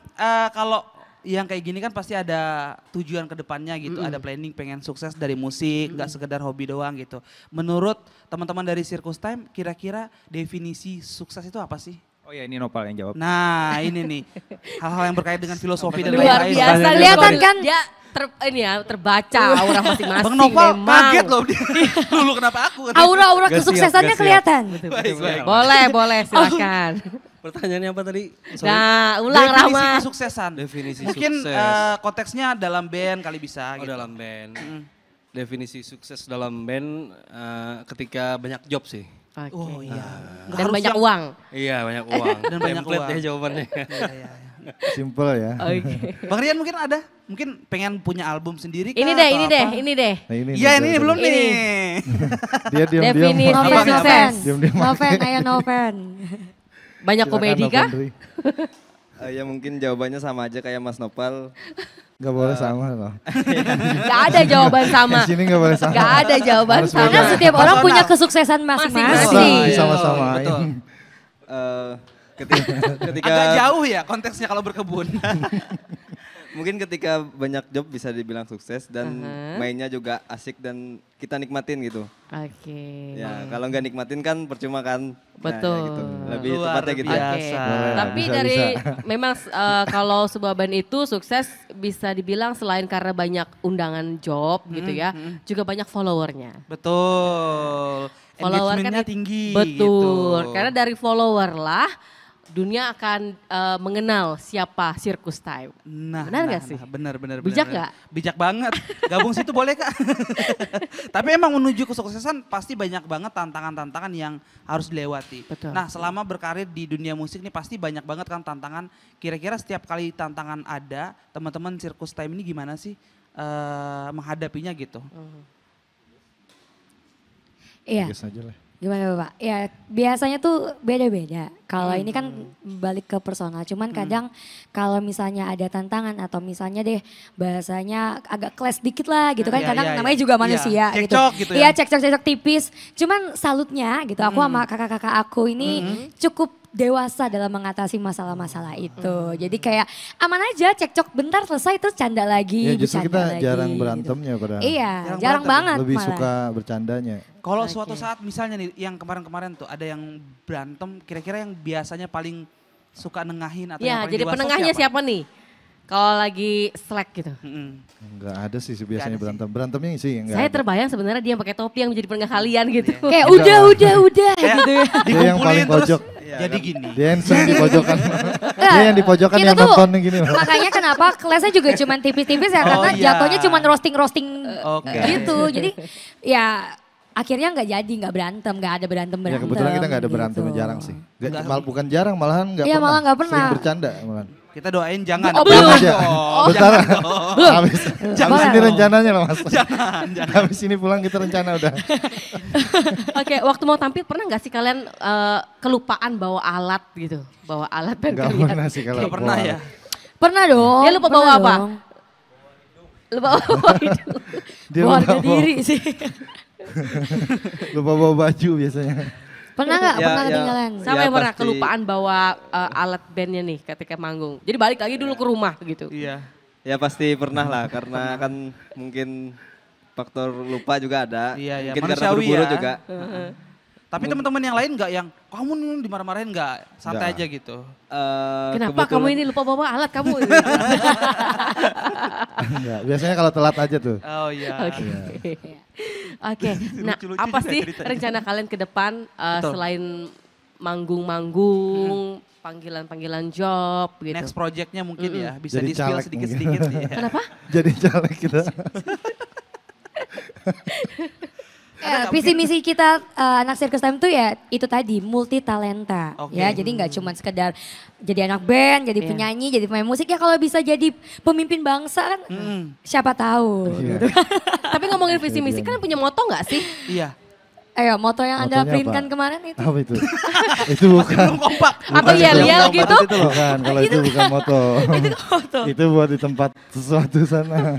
kalau yang kayak gini kan pasti ada tujuan ke depannya gitu, ada planning pengen sukses dari musik, nggak sekedar hobi doang gitu. Menurut teman-teman dari Circus Time, kira-kira definisi sukses itu apa sih? Oh ya, ini Nopal yang jawab. Nah, ini nih, hal-hal yang berkait dengan filosofi dan Luar lain-lain. biasa. Kelihatan kan? Dia ini ya terbaca aura masing-masing. Bang Noval memang. kaget loh dia. Dulu kenapa aku? Aura-aura Gak siap, kesuksesannya gak siap. kelihatan. Baik. Boleh silakan. Pertanyaannya apa tadi? Nah, ulang Definisi Rahmat. kesuksesan. Definisi Mungkin sukses. konteksnya dalam band kali bisa Oh, gitu. dalam band. Definisi sukses dalam band ketika banyak job sih. Oke. Oh iya. Nggak Dan harus banyak yang- uang. Iya, banyak uang. Dan banyak Template uang. ya jawabannya. Simple ya. Oke. Bang Rian mungkin ada? Mungkin pengen punya album sendiri kah Ini deh, atau ini apa? deh, ini deh. Nah ini Iya nih, ini betul. belum Ini. nih. Dia diam-diam. Definisi Noven, Abang Noven. Diam-diam. Noven, ayo Noven. Banyak komedi kah? Ya mungkin jawabannya sama aja kayak Mas Nopal. Gak boleh sama loh. Gak ada jawaban sama. Di sini gak boleh sama. Gak ada jawaban Harus sama. Karena beda. setiap orang Personal. punya kesuksesan masing-masing. Masing-masing. Sama-samain. Betul. Eh, ketika Agak jauh ya konteksnya kalau berkebun. mungkin ketika banyak job bisa dibilang sukses dan Aha. mainnya juga asik dan kita nikmatin gitu. Oke. Ya kalau nggak nikmatin kan percuma kan. Betul. Ya, gitu. Lebih Luar tepatnya gitu Oke. ya. biasa. Boleh lah, Tapi bisa, dari bisa. memang kalau sebuah band itu sukses bisa dibilang selain karena banyak undangan job gitu ya, juga banyak followernya. Betul. Follower Engagementnya kan tinggi. Betul. gitu. Karena dari follower lah dunia akan mengenal siapa Circus Time. Nah, Benar nggak sih? Benar. Bijak benar. nggak? Bijak banget. Gabung situ boleh Kak? Tapi emang menuju kesuksesan pasti banyak banget tantangan-tantangan yang harus dilewati. Betul. Nah selama berkarir di dunia musik nih pasti banyak banget kan tantangan. Kira-kira setiap kali tantangan ada, teman-teman Circus Time ini gimana sih menghadapinya gitu? Iya. Gas aja lah. Gimana Bapak? Ya biasanya tuh beda-beda. Kalau ini kan balik ke personal. Cuman kadang kalau misalnya ada tantangan atau misalnya deh bahasanya agak clash dikit lah gitu kan. Iya, Kadang iya, namanya iya. juga Iya, manusia gitu. cekcok gitu ya. Iya cekcok-cekcok tipis. Cuman salutnya gitu aku sama kakak-kakak aku ini cukup dewasa dalam mengatasi masalah-masalah itu. Jadi kayak aman aja cekcok bentar selesai terus canda lagi. Ya justru bercanda kita lagi, jarang gitu. berantemnya padahal. Iya Jarang jarang berantem. banget Lebih malah. suka bercandanya. Kalau Oke. suatu saat misalnya nih yang kemarin-kemarin tuh ada yang berantem, kira-kira yang biasanya paling suka nengahin atau yang Ya, paling jadi dewasa penengahnya siapa nih? Kalau lagi slack gitu. Enggak ada sih biasanya Nggak ada berantem. Berantemnya sih enggak Saya ada. terbayang sebenarnya dia yang pakai topi yang menjadi penengah kalian gitu. Kayak udah gitu ya. Dia yang paling pojok. Jadi gini. Dia yang sering di pojokan. Dia yang di pojokan Kita yang tuh nonton gini loh. Makanya kenapa kelasnya juga cuman tipis-tipis ya karena iya. jatuhnya cuman roasting Oke. gitu. Jadi ya akhirnya nggak berantem, nggak ada berantem. Ya kebetulan kita nggak ada berantem gitu. jarang sih. Bukan jarang malahan nggak Iya, pernah. malah nggak pernah. Sering bercanda malahan. Kita doain jangan. Oh, Belum belum. aja. Bentar. Habis ini rencananya loh mas. Jangan. Habis ini pulang kita rencana udah. Oke, waktu mau tampil pernah nggak sih kalian kelupaan bawa alat gitu? Bawa alat band Enggak kalian? pernah sih kalau. Nggak pernah ya. Pernah dong. Dia lupa bawa pernah apa? dong. Lupa bawa itu. Dia Bawa harga lupa bawa- diri sih. Lupa bawa baju biasanya. Pernah nggak? Ya, Pernah ya. ketinggalan? Siapa Ya, yang pernah pasti. kelupaan bawa alat bandnya nih ketika manggung? Jadi balik lagi dulu ke rumah gitu. Iya. Ya pasti pernah lah karena kan mungkin faktor lupa juga ada. Iya, iya. Mungkin karena Manusiawi buru-buru ya. juga. Tapi teman-teman yang lain nggak yang kamu nih dimarah-marahin nggak? Santai Nggak. aja gitu. Kenapa kamu ini lupa bawa alat kamu? Enggak, biasanya kalau telat aja tuh. Oh iya. Oke. Oke. Nah, Lucu-lucu apa juga sih ceritanya. rencana kalian ke depan Betul. selain manggung-manggung, panggilan-panggilan job gitu? Next projectnya mungkin ya bisa Jadi di-spill caleg sedikit-sedikit. mungkin. ya. Kenapa? Jadi caleg kita. Visi misi kita anak Circus Time tuh ya itu tadi multi talenta Oke. ya. Jadi nggak cuma sekedar jadi anak band, jadi Iya. penyanyi, jadi pemain musik ya kalau bisa jadi pemimpin bangsa kan siapa tahu. Iya. Tapi ngomongin visi misi kan punya moto nggak sih? Iya. Ayo moto yang Anda Motonya printkan apa? kemarin itu. Apa itu? Itu bukan. Belum kompak. Atau yel-yel gitu? Bukan, kalau itu bukan moto. Itu buat di tempat sesuatu sana.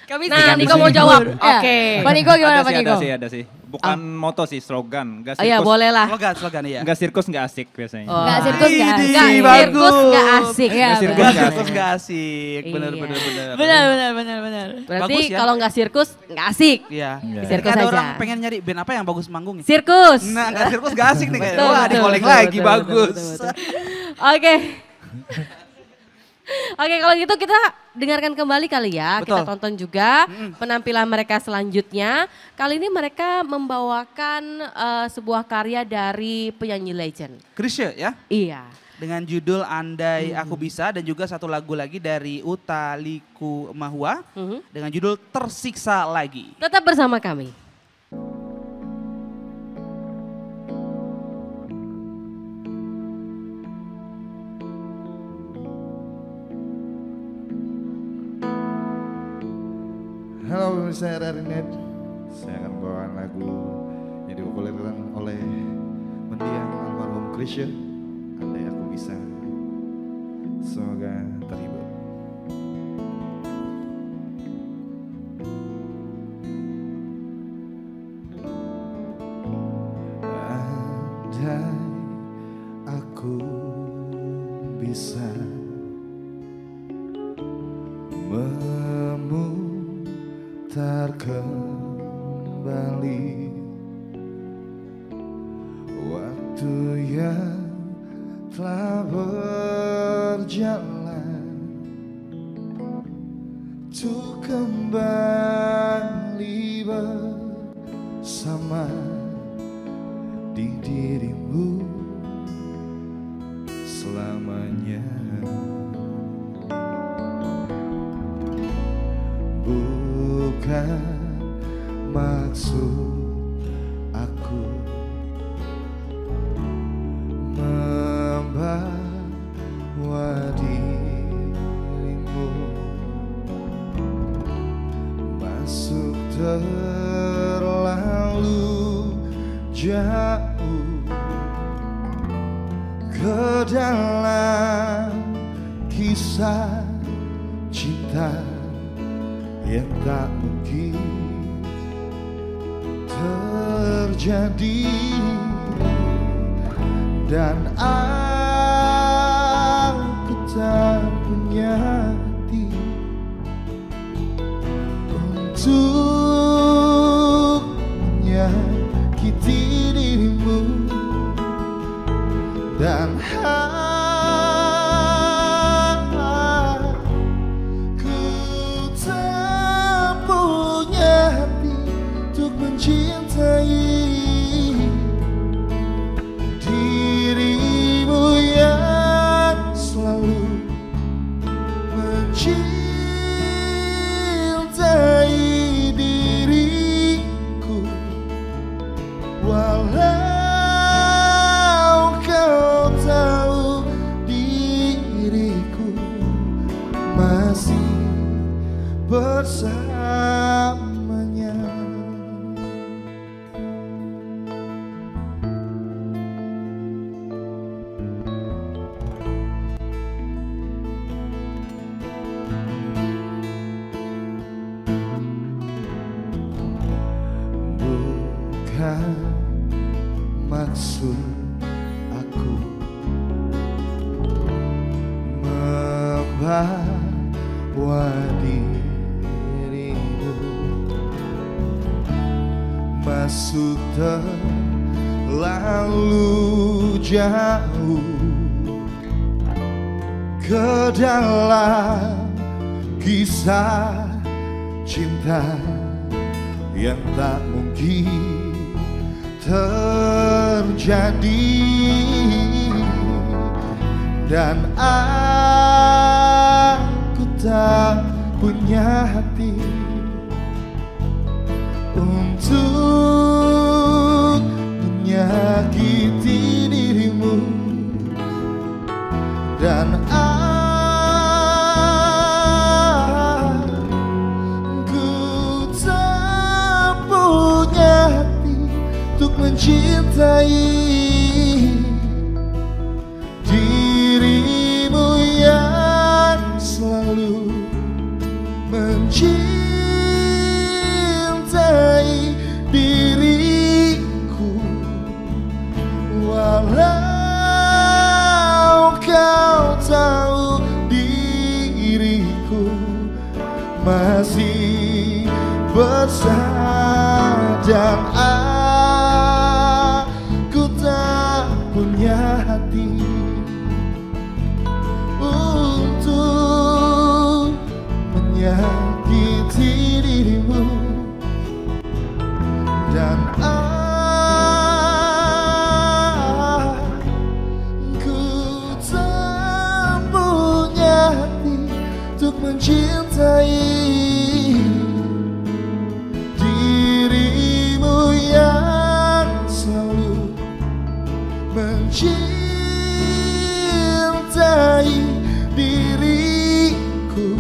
Kami Nah, sih Niko mau jawab. Ya. Oke. Pak Niko gimana Pak Niko? Ada sih. Bukan moto sih, slogan. Nggak Oh iya boleh lah. Slogan ya. Nggak sirkus nggak asik biasanya. Oh. Nggak sirkus nggak asik. Nggak Bagus. sirkus nggak asik. Iya, Nggak sirkus benar. nggak Sirkus nggak asik. Bener. Benar. Berarti Bagus ya. kalau nggak sirkus nggak asik. Iya. Iya. Sirkus Ada aja. orang pengen nyari band apa yang bagus manggung ya? Sirkus. Nah, nggak sirkus nggak asik nih. Betul, Wah, betul, di-calling betul, lagi betul, bagus. betul. Oke. Oke, kalau gitu kita dengarkan kembali kali ya. Kita Betul. tonton juga penampilan mereka selanjutnya. Kali ini mereka membawakan sebuah karya dari penyanyi legend. Krisya ya. Iya. Dengan judul Andai Aku Bisa dan juga satu lagu lagi dari Utha Likumahua dengan judul Tersiksa Lagi. Tetap bersama kami. Halo pemirsa RRNet, saya akan membawakan lagu yang dipopulerkan oleh mendiang almarhum Krisya, Andai Aku Bisa. Semoga terhibur. Andai aku bisa memutar kembali waktu yang telah berjalan untuk kembali bersama di dirimu selamanya. Bukan maksud aku membawa dirimu masuk terlalu jauh ke dalam kisah cinta yang tak mungkin terjadi, dan aku tak punya hati untuk menyakiti dirimu, dan mencintai diriku, walau kau tahu diriku masih bersamanya. Bukan maksud aku membawa dirimu masuk terlalu jauh ke dalam kisah cinta yang tak mungkin terjadi, dan aku tak punya hati untuk menyakiti dirimu, dan aku tak punya hati untuk mencintai dirimu yang selalu mencintai diriku, walau kau tahu diriku masih bersama, dan aku tak punya hati untuk menyakiti dirimu, dan aku tak punya hati untuk mencintai dirimu yang selalu mencintai diriku,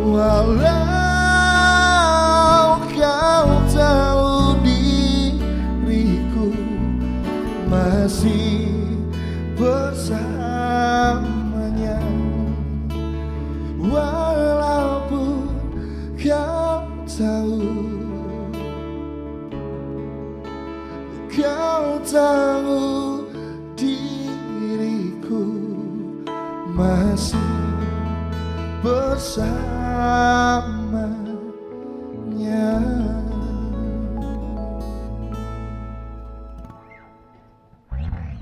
walau kau tahu diriku masih bersamanya, walaupun kau tahu diriku masih bersamanya.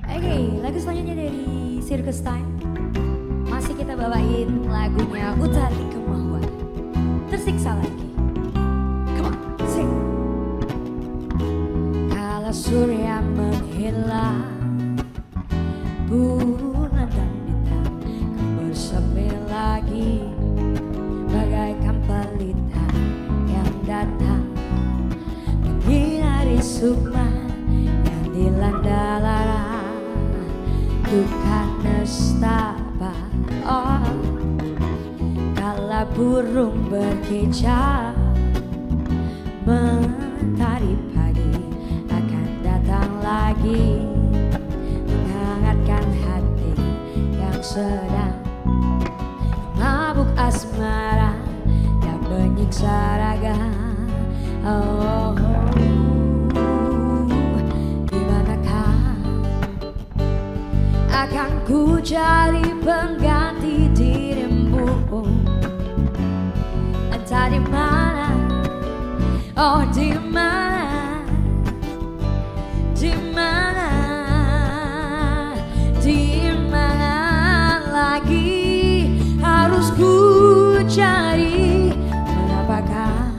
Oke, lagu selanjutnya dari Circus Time. Masih kita bawain lagunya Utari Kemauan, Tersiksa Lagi. Come on, sing. Kala surya menghilang, bulan dan bintang bersemi lagi, bagaikan pelita yang datang menghindari sukma yang dilanda lara, duka nestapa. Oh, kala burung berkicau, mentari pagi akan datang lagi, menghangatkan hati yang sedang mabuk asmara dan menyiksa raga. Oh, dimanakah akan ku cari pengganti dirimu? Entah di mana, oh di mana, di mana, di mana lagi harus ku cari? Menapakah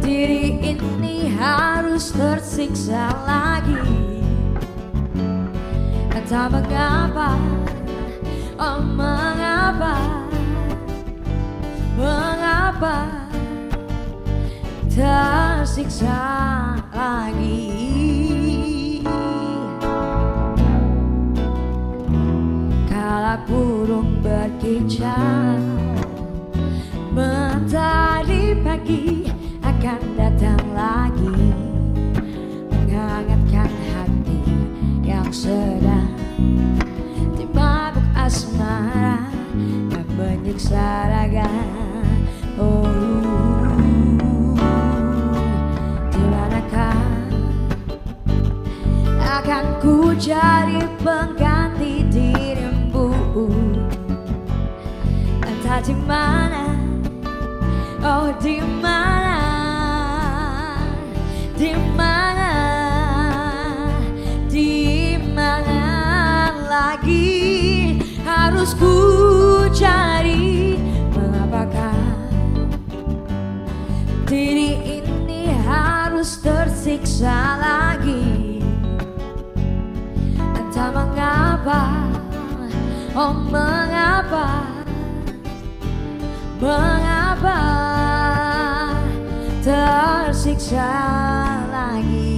diri ini harus tersiksa lagi? Entah mengapa, oh mengapa tersiksa lagi. Kala burung berkicau, mentari pagi akan datang lagi, menghangatkan hati yang sedang dimabuk asmara dan menyiksa raga. Akan ku cari pengganti dirimu, entah di mana, oh di mana, di mana, di mana lagi harus ku cari. Mengapakah diri ini harus tersiksa lagi? Entah mengapa, oh mengapa, mengapa tersiksa lagi.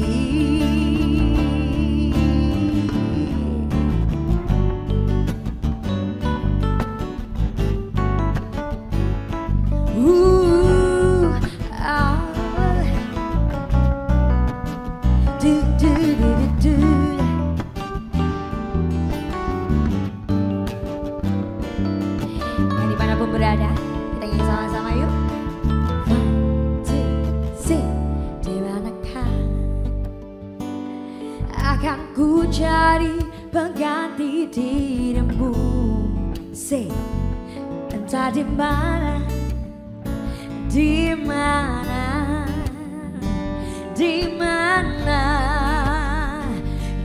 Berada, kita nyanyi sama-sama yuk. 1, 2, 3. Di manakah akan ku cari pengganti dirimu? Say, entah di mana, di mana, di mana,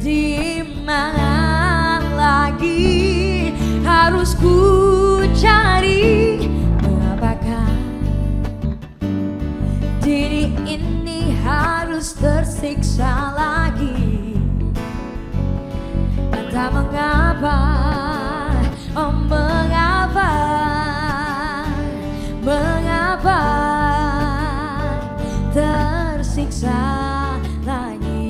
di mana lagi harus ku cari. Mengapakah diri ini harus tersiksa lagi? Entah mengapa, oh mengapa, mengapa tersiksa lagi.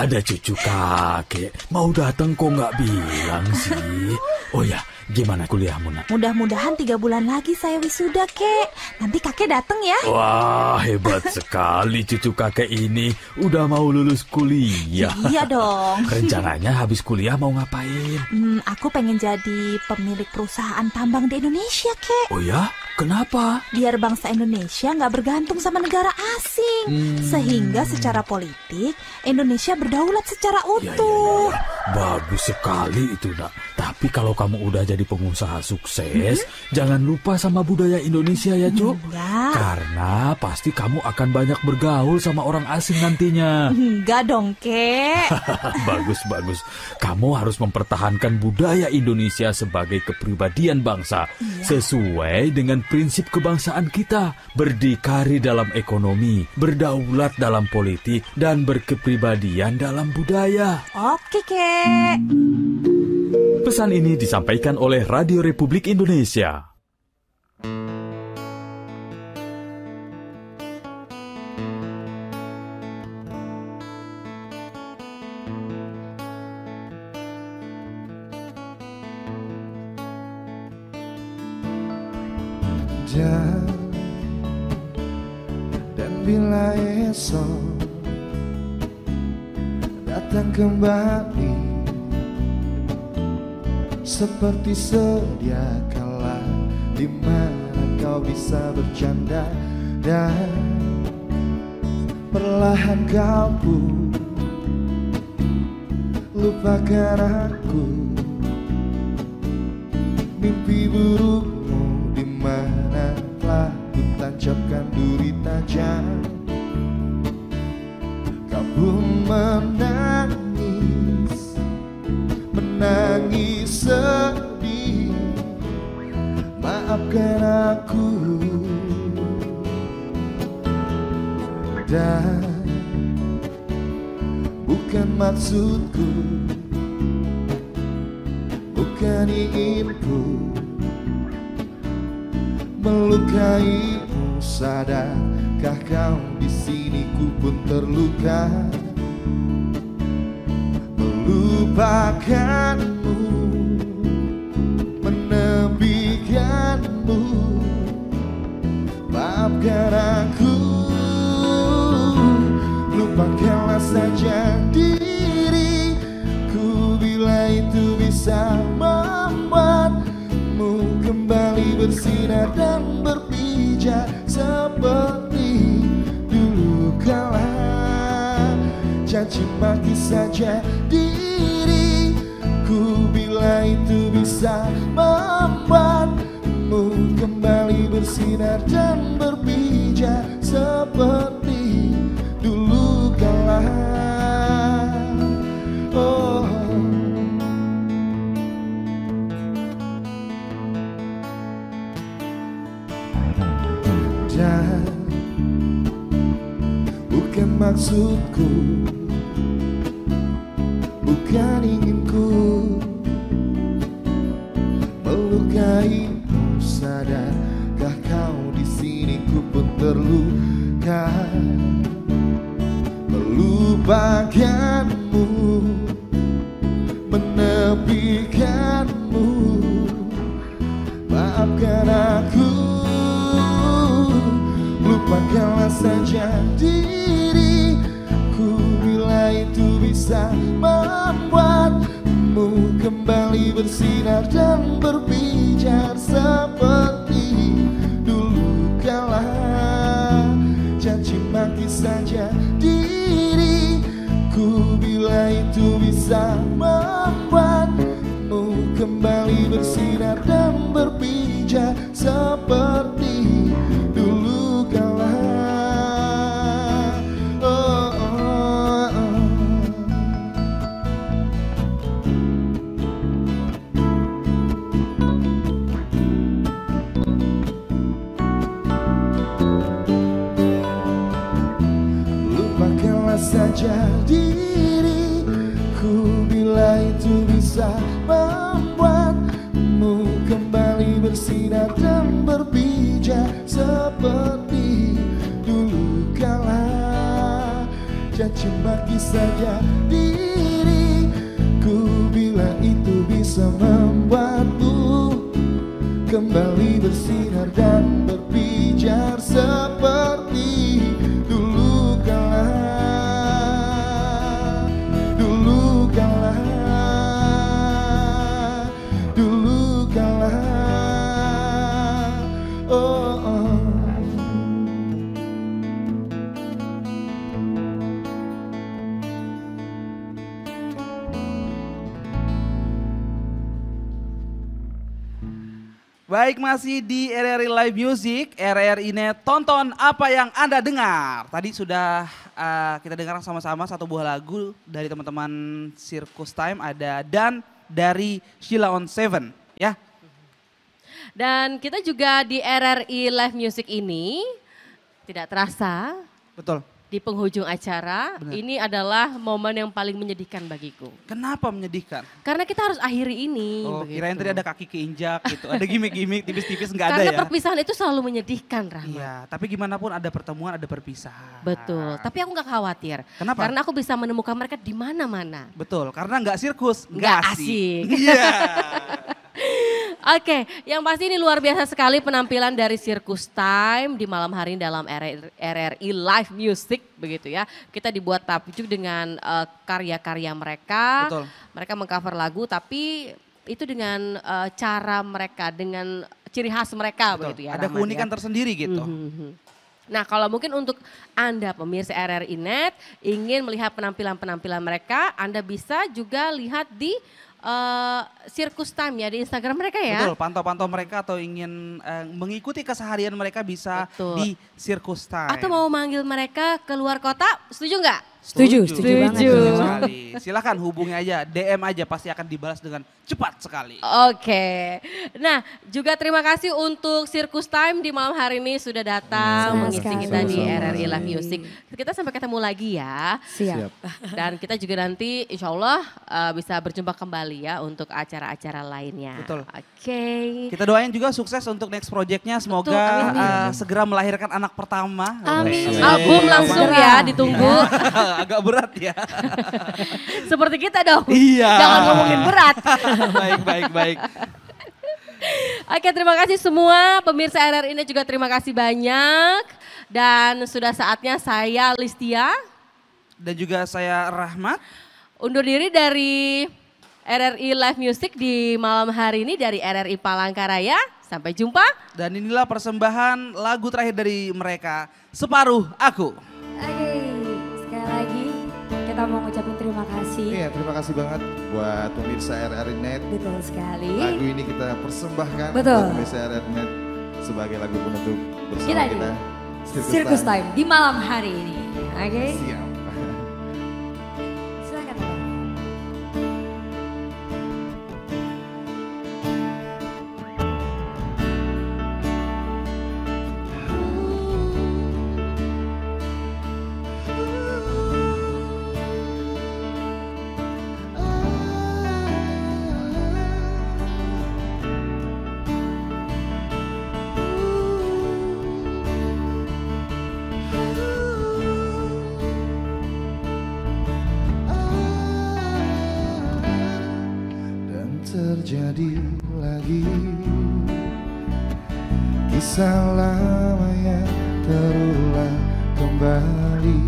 Ada cucu kakek, mau datang kok nggak bilang sih? Oh ya, gimana kuliahmu nak? Mudah-mudahan 3 bulan lagi saya wisuda, kek. Nanti kakek datang ya. Wah, hebat sekali cucu kakek ini. Udah mau lulus kuliah. Iya dong. Rencananya habis kuliah mau ngapain? Aku pengen jadi pemilik perusahaan tambang di Indonesia, kek. Oh ya? Kenapa? Biar bangsa Indonesia nggak bergantung sama negara asing. Sehingga secara politik Indonesia berdaulat secara utuh. Ya. Bagus sekali itu nak. Tapi kalau kamu udah jadi pengusaha sukses, jangan lupa sama budaya Indonesia ya Cuk. Ya. Karena pasti kamu akan banyak bergaul sama orang asing nantinya. Enggak dong, kek. Bagus. Kamu harus mempertahankan budaya Indonesia sebagai kepribadian bangsa. Sesuai dengan prinsip kebangsaan kita, berdikari dalam ekonomi, berdaulat dalam politik, dan berkepribadian dalam budaya. Oke, kek. Pesan ini disampaikan oleh Radio Republik Indonesia. Dan bila esok datang kembali seperti sedia kala, di mana kau bisa bercanda dan perlahan kau pun lupakan aku. Mimpi burukmu di mana telah ku tancapkan duri tajam. Kau pun menangis sedih. Maafkan Dan bukan maksudku, bukan inginku melukaimu. Sadarkah kau di sini ku pun terluka, melupakanmu, menepikanmu. Maafkan aku, lupakanlah saja diriku bila itu bisa membuatmu kembali bersinar dan berpijak seperti dulu kala. Caci maki saja diriku bila itu bisa membuatmu kembali bersinar dan berpijak seperti dulu kala. Oh. Dan bukan maksudku, bukan inginku melukaimu. Sadarkah kau di sini ku pun terluka, melupakanmu, menepikanmu. Maafkan aku, lupakanlah saja diriku bila itu bisa membuatmu kembali bersinar dan berpijar seperti dulu kala. Caci maki saja diriku bila itu bisa membuatmu kembali bersinar dan berpijar seperti dulu kala. Oh, oh, oh. Lupakanlah saja diriku bila itu bisa membuatmu kembali bersinar dan berpijak seperti dulu kala. Caci maki saja diriku bila itu bisa membuatmu kembali bersinar dan berpijar seperti dulu kala. Dulu kala, dulu kala. Oh, oh. Baik, masih di RRI Live Music, RRI Net, tonton apa yang Anda dengar. Tadi sudah kita dengar sama-sama satu buah lagu dari teman-teman Circus Time, ada Dan dari Sheila on Seven, ya. Dan kita juga di RRI Live Music ini tidak terasa. Betul. Di penghujung acara, Benar. ini adalah momen yang paling menyedihkan bagiku. Kenapa menyedihkan? Karena kita harus akhiri ini. Oh, begitu. kirain tadi ada kaki keinjak gitu, ada gimmick-gimmick tipis-tipis nggak ada Karena ya. perpisahan itu selalu menyedihkan, Rahmat. Iya, tapi gimana pun ada pertemuan, ada perpisahan. Betul, tapi aku nggak khawatir. Kenapa? Karena aku bisa menemukan mereka di mana-mana. Betul, karena nggak sirkus, Nggak nggak asik. asik. Iya. Oke, yang pasti ini luar biasa sekali penampilan dari Circus Time di malam hari ini dalam RRI Live Music begitu ya. Kita dibuat takjub dengan karya-karya mereka. Betul. Mereka mengcover lagu tapi itu dengan cara mereka, dengan ciri khas mereka. Betul. Begitu ya. Ada Rahmat, keunikan ya. tersendiri gitu. Nah, kalau mungkin untuk Anda pemirsa RRI Net ingin melihat penampilan-penampilan mereka, Anda bisa juga lihat di Circus Time ya di Instagram mereka ya. Betul, pantau-pantau mereka atau ingin mengikuti keseharian mereka bisa Betul. di Circus Time. Atau mau manggil mereka ke luar kota, setuju nggak? Setuju banget. Betul sekali. Silakan hubungi aja, DM aja, pasti akan dibalas dengan cepat sekali. Oke. Nah, juga terima kasih untuk Circus Time di malam hari ini sudah datang mengisi kita di RRI Live Music. Kita sampai ketemu lagi ya. Siap. Dan kita juga nanti insya Allah bisa berjumpa kembali ya untuk acara-acara lainnya. Betul. Oke. Kita doain juga sukses untuk next projectnya. Semoga segera melahirkan anak pertama. Amin. Album langsung ya ditunggu. Agak berat ya. Seperti kita dong. Iya. Jangan ngomongin berat. Baik. Oke, terima kasih semua pemirsa RRI ini juga terima kasih banyak. Dan sudah saatnya saya Listia. Dan juga saya Rahmat. Undur diri dari RRI Live Music di malam hari ini dari RRI Palangkaraya. Sampai jumpa. Dan inilah persembahan lagu terakhir dari mereka, Separuh Aku. Oke, sekali lagi kita mau ngucapin terima kasih. Iya, terima kasih banget buat pemirsa RRI Net. Betul sekali. Lagu ini kita persembahkan Betul. buat pemirsa RRI Net sebagai lagu penutup bersama kita. Circus Time di malam hari ini. Oke. Siap. Silakan Bang. Terjadi lagi kisah lama yang terulang kembali.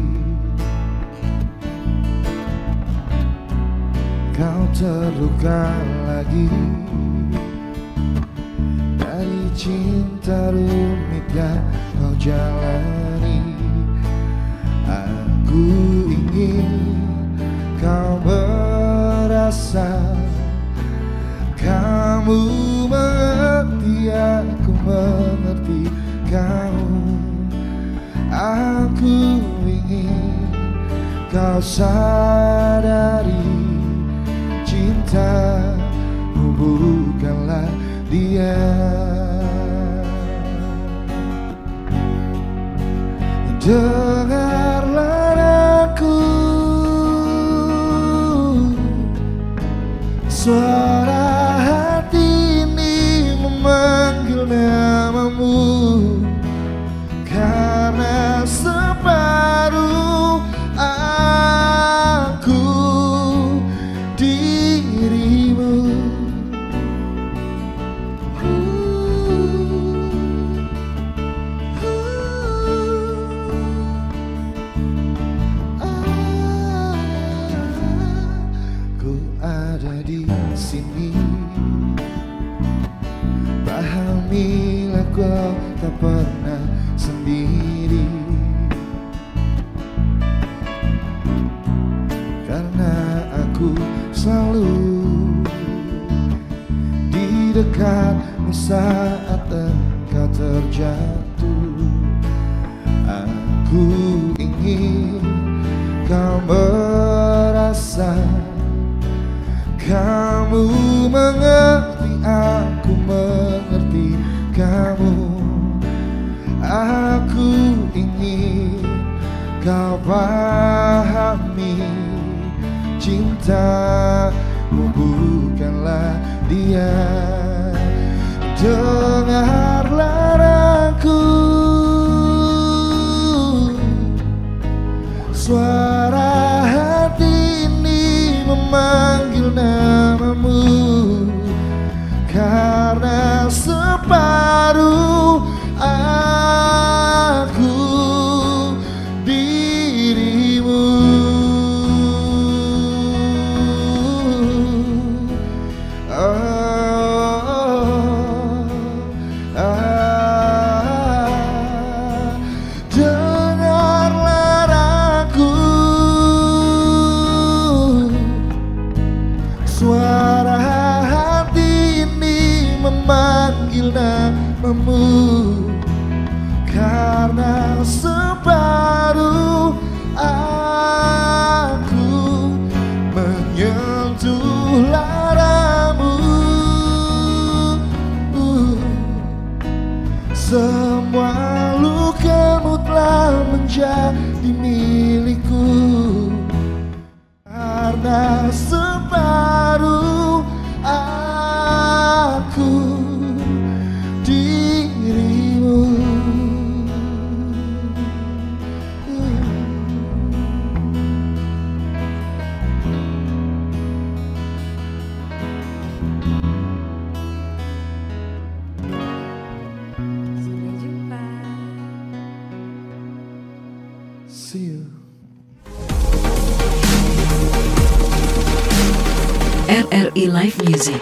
Kau terluka lagi dari cinta rumit yang kau jalani. Aku ingin kau merasa kamu mengerti, aku mengerti kamu. Aku ingin kau sadari cintamu bukanlah dia. Dengarlah aku, suara memanggil namamu, karena separuh aku dirimu. Ku ada di sini, pahamilah kau tak pernah sendiri, karena aku selalu di dekatmu saat engkau terjatuh. Aku ingin kau merasa kamu mengerti, aku mengerti kamu. Aku ingin kau pahami cintamu bukanlah dia. Dengarlah aku, suara hati ini memanggil namamu, karena separuh aku dirimu. Dengarlah aku, suara hati ini memanggil namamu, karena separuh aku menyentuh laramu. Semua lukamu telah menjadi milikku, karena separuh aku dirimu. Sampai jumpa. See you. RRI Live Music